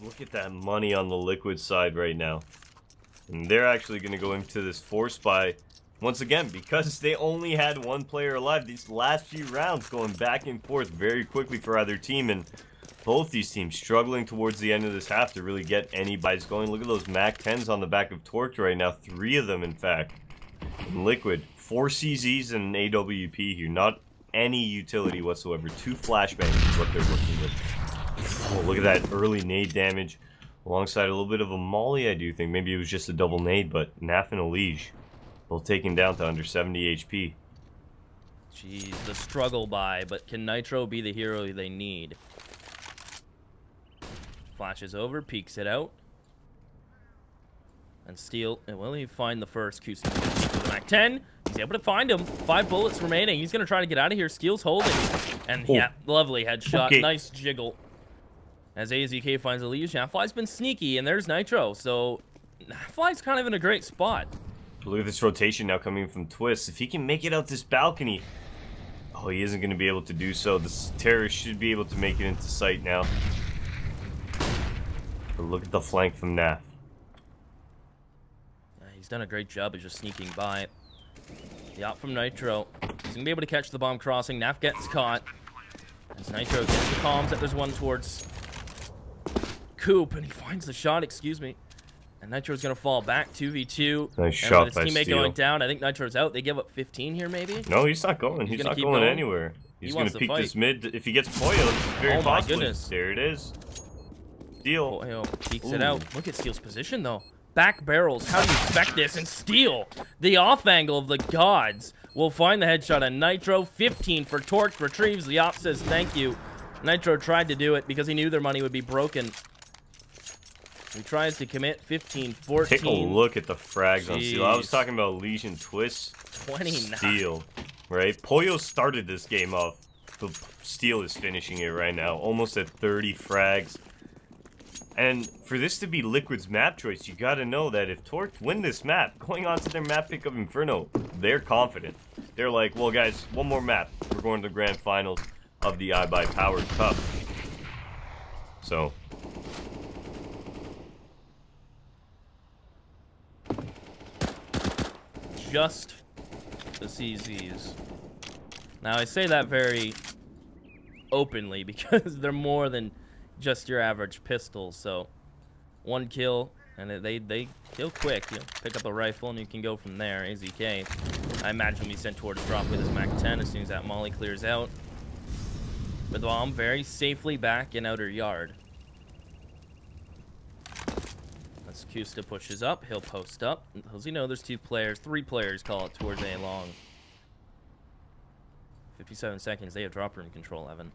Look at that money on the Liquid side right now. And they're actually going to go into this force buy once again because they only had one player alive. These last few rounds going back and forth very quickly for either team. And both these teams struggling towards the end of this half to really get any buys going. Look at those MAC-10s on the back of Torque right now. 3 of them, in fact. And Liquid, 4 CZs and an AWP here. Not any utility whatsoever. 2 flashbangs is what they're working with. Oh, look at that early nade damage alongside a little bit of a molly, I do think. Maybe it was just a double nade, but Naf and Liege both taken down to under 70 HP. Jeez, the struggle buy, but can Nitro be the hero they need? Flashes over, peeks it out. And Steel, and will he find the first Kusa with the MAC-10? He's able to find him. 5 bullets remaining. He's going to try to get out of here. Steel's holding. And yeah, lovely headshot. Okay. Nice jiggle. As AZK finds a lead, Fly's been sneaky, and there's Nitro. So, Fly's kind of in a great spot. Look at this rotation now coming from Twist. If he can make it out this balcony... Oh, he isn't going to be able to do so. This terrorist should be able to make it into sight now. But look at the flank from Naf. He's done a great job of just sneaking by. The op from Nitro. He's going to be able to catch the bomb crossing. Naf gets caught. As Nitro gets the comms that there's one towards Coop, and he finds the shot, excuse me. And Nitro's going to fall back, 2v2. Nice shot by teammate Steel. Going down. I think Nitro's out. They give up 15 here, maybe? No, he's not going. He's not going anywhere. He's going to peek this mid. If he gets Poyo, it's very possible. My goodness. There it is. Steel. Poyo peeks it out. Look at Steel's position, though. Back barrels. How do you expect this? And Steel, the off angle of the gods, will find the headshot on Nitro. 15 for Torque. Retrieves. The op says thank you. Nitro tried to do it because he knew their money would be broken. He tries to commit 15-14. Take a look at the frags on Steel. I was talking about Legion Twist. 29. Steel, right? Poyo started this game off. The Steel is finishing it right now. Almost at 30 frags. And for this to be Liquid's map choice, you gotta know that if Torque win this map, going on to their map pick of Inferno, they're confident. They're like, well guys, one more map. We're going to the grand finals of the iBUYPOWER Cup. So... just the CZs. Now, I say that very openly because they're more than just your average pistol. So, 1 kill, and they kill quick. You know, pick up a rifle, and you can go from there. AZK, I imagine, will be sent towards drop with his MAC-10 as soon as that molly clears out. With the bomb very safely back in outer yard. As Kusta pushes up, he'll post up. Does he know there's 3 players call it towards A long. 57 seconds, they have drop room control, Evan.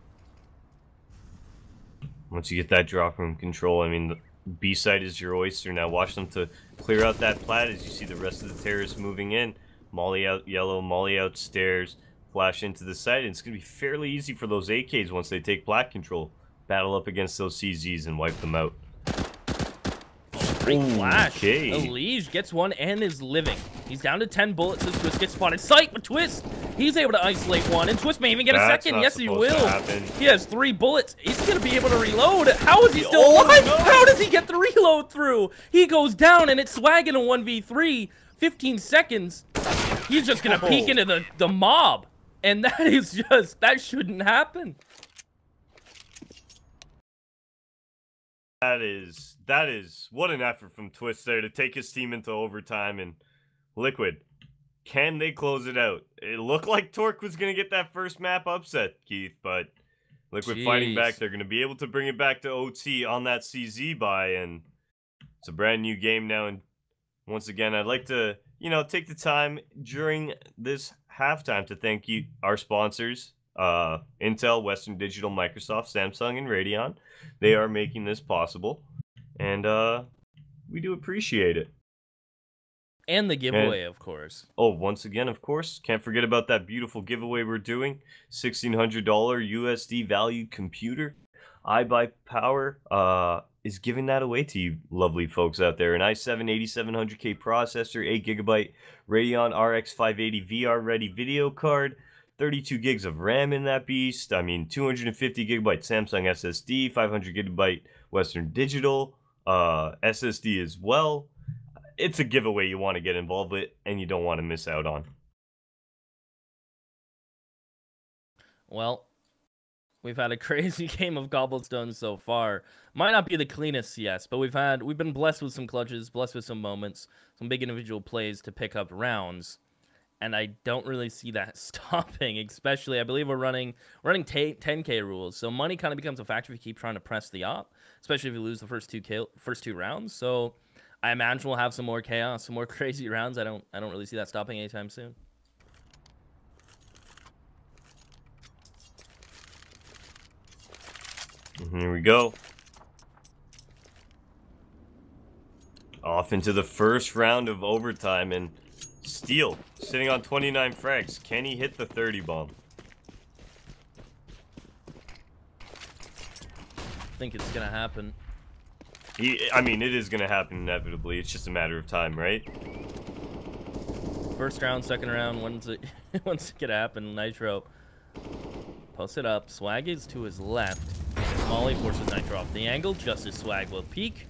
Once you get that drop room control, I mean, the B side is your oyster. Now watch them to clear out that plat as you see the rest of the terrorists moving in. Molly out yellow, molly out stairs, flash into the site, and it's going to be fairly easy for those AKs once they take plat control. Battle up against those CZs and wipe them out. Great flash. Okay. Elige gets one and is living. He's down to 10 bullets as Twist gets spotted. Sight with Twist. He's able to isolate one, and Twist may even get a second. Yes, he will. He has 3 bullets. He's going to be able to reload. How is he still alive? No. How does he get the reload through? He goes down, and it's Swag in a 1v3. 15 seconds. He's just going to peek into the mob. And that is just, that shouldn't happen. That is, what an effort from Twist there to take his team into overtime. And Liquid, can they close it out? It looked like Torque was going to get that first map upset, Keith, but Liquid fighting back. They're going to be able to bring it back to OT on that CZ buy, and it's a brand new game now. And once again, I'd like to, take the time during this halftime to thank you, our sponsors, Intel, Western Digital, Microsoft, Samsung, and Radeon. They are making this possible, and we do appreciate it. And the giveaway, of course. Oh, once again, of course, can't forget about that beautiful giveaway we're doing. $1,600 USD valued computer. iBUYPOWER is giving that away to you lovely folks out there. An i7 8700K processor, 8GB Radeon RX 580 VR ready video card, 32 gigs of RAM in that beast. I mean, 250 gigabyte Samsung SSD, 500 gigabyte Western Digital SSD as well. It's a giveaway you want to get involved with and you don't want to miss out on. Well, we've had a crazy game of Cobblestone so far. Might not be the cleanest, yes, but we've been blessed with some clutches, blessed with some moments, some big individual plays to pick up rounds. And I don't really see that stopping, especially, I believe we're running 10K rules. So money kind of becomes a factor if you keep trying to press the op, especially if you lose the first two rounds. So I imagine we'll have some more chaos, some more crazy rounds. I don't really see that stopping anytime soon. Here we go. Off into the first round of overtime, and Steel sitting on 29 frags. Can he hit the 30 bomb? I think it's gonna happen. I mean, it is gonna happen inevitably. It's just a matter of time, right? First round, second round. When's it gonna happen? Nitro post it up. Swag is to his left. Molly forces Nitro off the angle just as Swag will peek.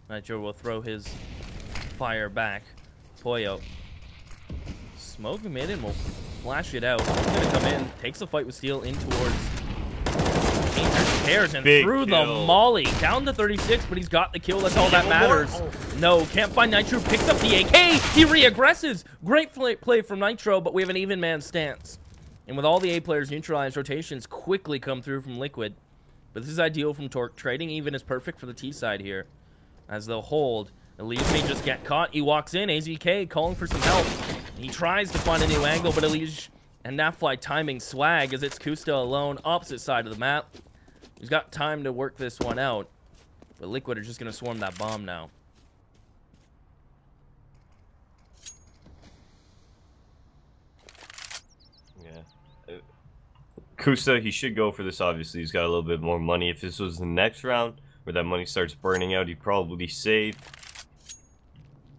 Nitro will throw his fire back. Poyo. Smoke him in and will flash it out. He's gonna come in, takes the fight with Steel in towards Painters and Big through kill. the molly. Down to 36, but he's got the kill. That's all that matters. No, can't find Nitro. Picks up the AK. He re-aggresses. Great play from Nitro, but we have an even man stance. And with all the A players neutralized, rotations quickly come through from Liquid. But this is ideal from Torque. Trading even is perfect for the T side here. As they'll hold. Elige may just get caught. He walks in. AZK calling for some help. He tries to find a new angle, but Elige and Nafly timing Swag as it's Kusta alone, opposite side of the map. He's got time to work this one out. But Liquid are just going to swarm that bomb now. Yeah. Kusta, he should go for this, obviously. He's got a little bit more money. If this was the next round, where that money starts burning out, he'd probably save.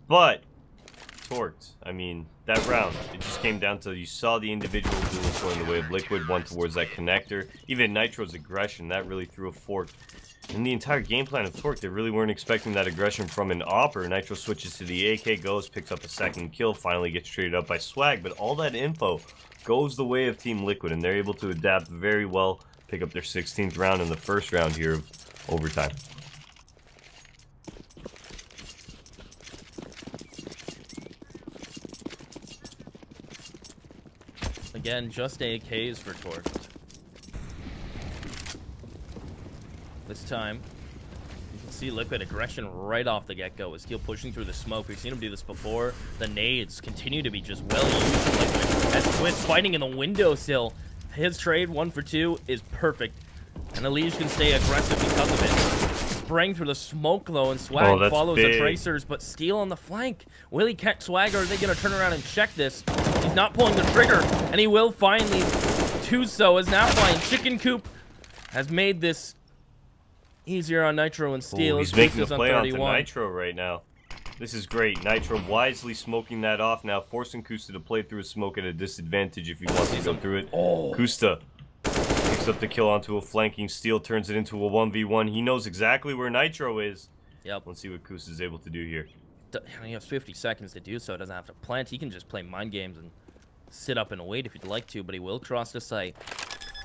But Torqued, I mean, that round, it just came down to, you saw the individual duels going the way of Liquid, one towards that connector. Even Nitro's aggression, that really threw a fork. In the entire game plan of Torque, they really weren't expecting that aggression from an Opper. Nitro switches to the AK, goes, picks up a second kill, finally gets traded up by Swag, but all that info goes the way of Team Liquid, and they're able to adapt very well, pick up their 16th round in the first round here of overtime. Again, just AKs for Torque. This time, you can see Liquid aggression right off the get-go with Steel pushing through the smoke. We've seen him do this before. The nades continue to be just well used from Liquid. As Twist fighting in the windowsill. His trade, 1 for 2, is perfect. And Elige can stay aggressive because of it. Spraying through the smoke, though, and Swag follows the Tracers, but Steel on the flank. Will he catch Swag, or are they going to turn around and check this? He's not pulling the trigger, and he will finally do so, as now flying Chicken Coop has made this easier on Nitro and Steel. He's making a play onto Nitro right now. This is great. Nitro wisely smoking that off now, forcing Kusta to play through his smoke at a disadvantage if he wants to go through it. Kusta picks up the kill onto a flanking Steel, turns it into a 1v1. He knows exactly where Nitro is. Yep. Let's see what Kusta is able to do here. He has 50 seconds to do so. Doesn't have to plant. He can just play mind games and sit up and wait if he'd like to, but he will cross the site.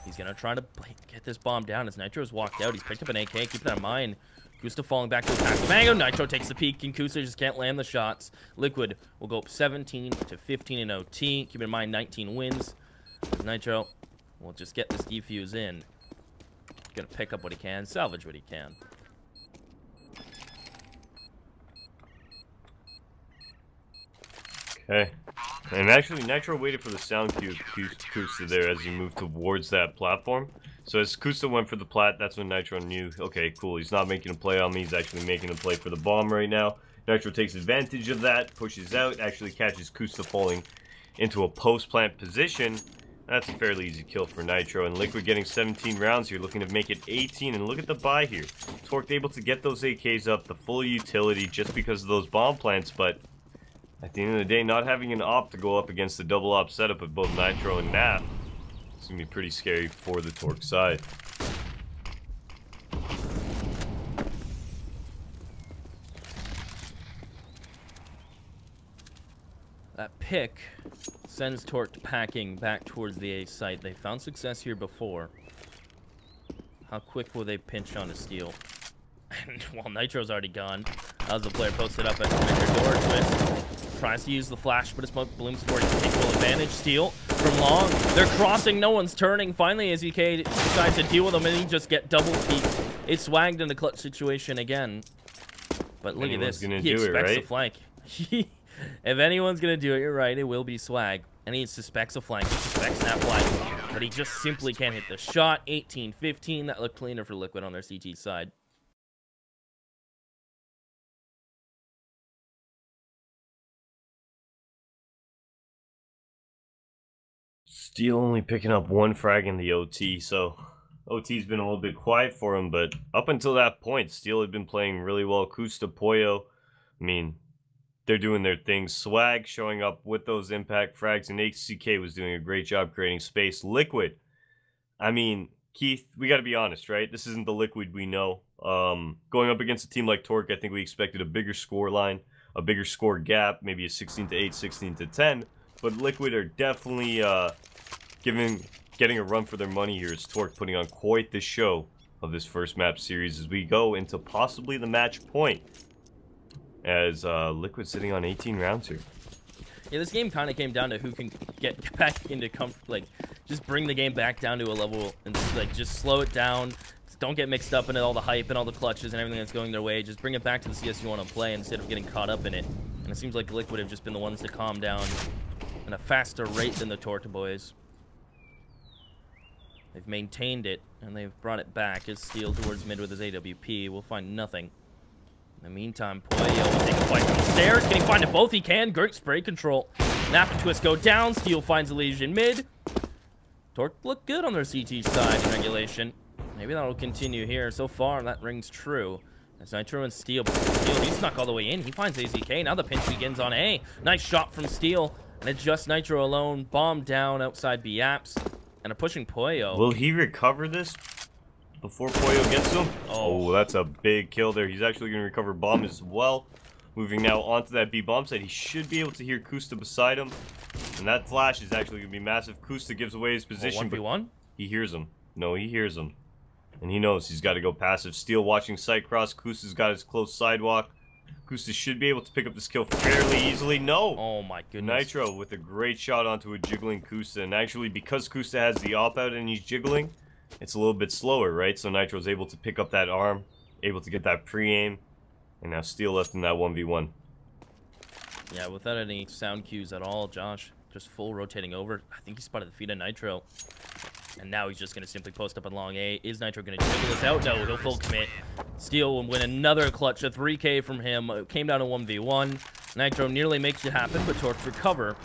He's going to try to get this bomb down as Nitro's walked out. He's picked up an AK. Keep that in mind. Kusta falling back to attack the Mango. Nitro takes the peek, and Kusta just can't land the shots. Liquid will go up 17 to 15 in OT. Keep in mind, 19 wins. Nitro will just get this defuse in. Gonna pick up what he can, salvage what he can. Okay. And actually, Nitro waited for the sound cue of Kusta there as he moved towards that platform. So as Kusta went for the plat, that's when Nitro knew, okay, cool, he's not making a play on me, he's actually making a play for the bomb right now. Nitro takes advantage of that, pushes out, actually catches Kusta falling into a post-plant position. That's a fairly easy kill for Nitro, and Liquid getting 17 rounds here, looking to make it 18, and look at the buy here. Torque able to get those AKs up, the full utility just because of those bomb plants, but at the end of the day, not having an op to go up against the double op setup of both Nitro and Nap, it's going to be pretty scary for the Torque side. That pick sends Torque packing back towards the A site. They found success here before. How quick will they pinch on a Steel? And while Nitro's already gone, how's the player posted up at the door? Twist tries to use the flash, but his smoke blooms for it to take full advantage. Steel from long. They're crossing, no one's turning. Finally, AZK decides to deal with them, and he just get double peeked. It's swagged in the clutch situation again. But look at this. He expects a flank. If anyone's gonna do it, you're right, it will be Swag. And he suspects a flank, he suspects that flank. But he just simply can't hit the shot. 18-15, that looked cleaner for Liquid on their CT side. Steel only picking up 1 frag in the OT, so OT's been a little bit quiet for him, but up until that point, Steel had been playing really well. Kusta, Poyo, I mean, they're doing their thing. Swag showing up with those impact frags, and HCK was doing a great job creating space. Liquid, I mean, Keith, we got to be honest, right? This isn't the Liquid we know. Going up against a team like Torque, I think we expected a bigger score line, a bigger score gap, maybe a 16-8, 16-10. But Liquid are definitely getting a run for their money here. As Torque putting on quite the show of this first map series as we go into possibly the match point. As Liquid sitting on 18 rounds here. Yeah, this game kind of came down to who can get back into comfort, like just bring the game back down to a level and like just slow it down. Don't get mixed up in all the hype and all the clutches and everything that's going their way. Just bring it back to the CS you want to play instead of getting caught up in it. And it seems like Liquid have just been the ones to calm down at a faster rate than the Torta boys. They've maintained it and they've brought it back. As Steel towards mid with his AWP will find nothing. In the meantime, Poyo will take a fight from the stairs. Can he find it both? He can. Great spray control. Nap and Twist go down. Steel finds the Legion mid. Torque look good on their CT side in regulation. Maybe that'll continue here. So far, that rings true. As Nitro and Steel, he snuck all the way in. He finds AZK. Now the pinch begins on A. Nice shot from Steel. And it's just Nitro alone. Bomb down outside B apps. And a pushing Poyo. Will he recover this before Poyo gets him? Oh, that's a big kill there. He's actually going to recover bomb as well. Moving now onto that B bomb site. He should be able to hear Kusta beside him. And that flash is actually going to be massive. Kusta gives away his position. 1v1? He hears him. No, he hears him. And he knows he's got to go passive. Steel watching sight cross. Kusta's got his close sidewalk. Kusta should be able to pick up this kill fairly easily. No! Oh my goodness. Nitro with a great shot onto a jiggling Kusta. And actually, because Kusta has the op out and he's jiggling, it's a little bit slower, right? So Nitro's able to pick up that arm, able to get that pre-aim. And now Steel left in that 1v1. Yeah, without any sound cues at all, Josh. Just full rotating over. I think he spotted the feed of Nitro. And now he's just going to simply post up on long A. Is Nitro going to jiggle this out? No, he'll full commit. Steel will win another clutch. A 3K from him. It came down to 1v1. Nitro nearly makes it happen, but Torque recover.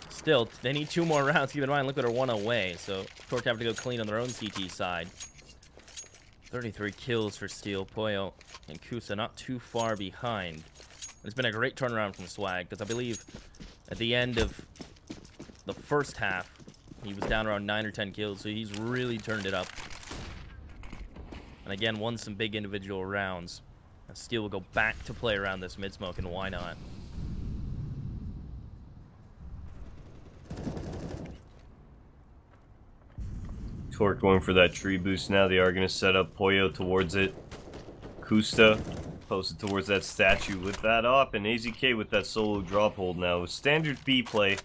Still, they need 2 more rounds. Keep in mind, Liquid are 1 away. So Torque have to go clean on their own CT side. 33 kills for Steel. Poyo and Kusa not too far behind. It's been a great turnaround from Swag, because I believe at the end of the first half, he was down around 9 or 10 kills, so he's really turned it up. And again, won some big individual rounds. And Steel will go back to play around this mid-smoke, and why not? Torque going for that tree boost now. They are going to set up Poyo towards it. Kusta posted towards that statue with that op, and AZK with that solo drop hold now. Standard B play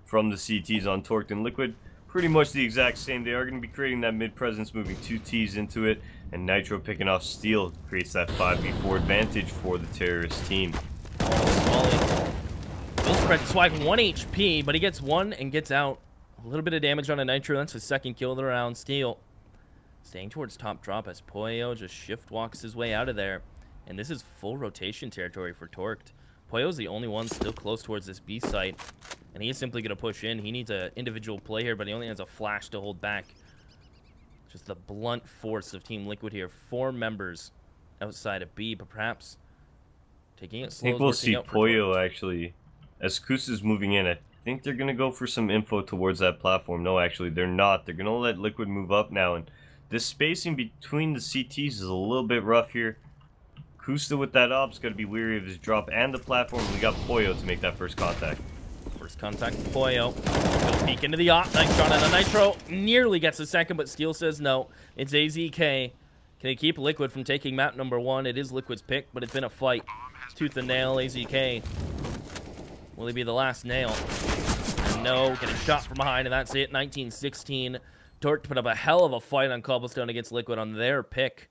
from the CTs on Torqued and Liquid. Pretty much the exact same. They are going to be creating that mid presence, moving 2 Ts into it, and Nitro picking off Steel creates that 5v4 advantage for the terrorist team. Will spread Swag 1 HP, but he gets 1 and gets out. A little bit of damage on a Nitro. That's his 2nd kill of the round. Steel staying towards top drop as Poyo just shift walks his way out of there. And this is full rotation territory for Torqued. Poyo's the only one still close towards this B site. And he is simply going to push in. He needs an individual play here, but he only has a flash to hold back. Just the blunt force of Team Liquid here. 4 members outside of B, but perhaps taking it slow. I think we'll see Poyo actually, as Kusa's moving in. I think they're going to go for some info towards that platform. No, actually, they're not. They're going to let Liquid move up now. And this spacing between the CTs is a little bit rough here. Kusta with that op's got to be weary of his drop and the platform. We got Poyo to make that first contact. First contact, Poyo. He'll peek into the op. Nice shot on a Nitro. Nearly gets a second, but Steel says no. It's AZK. Can he keep Liquid from taking map number 1? It is Liquid's pick, but it's been a fight. Tooth and nail, AZK. Will he be the last nail? And no, getting shot from behind, and that's it. 19-16. Torque put up a hell of a fight on Cobblestone against Liquid on their pick.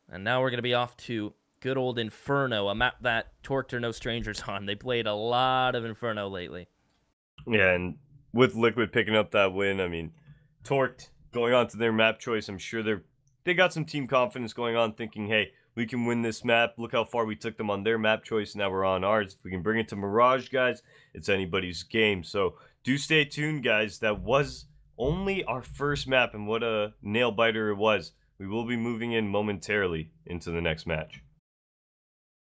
And now we're going to be off to good old Inferno, a map that Torqued are no strangers on. They played a lot of Inferno lately. Yeah, and with Liquid picking up that win, I mean, Torqued going on to their map choice, I'm sure they got some team confidence going on, thinking, hey, we can win this map. Look how far we took them on their map choice. Now we're on ours. If we can bring it to Mirage, guys, it's anybody's game. So do stay tuned, guys. That was only our first map, and what a nail-biter it was. We will be moving in momentarily into the next match.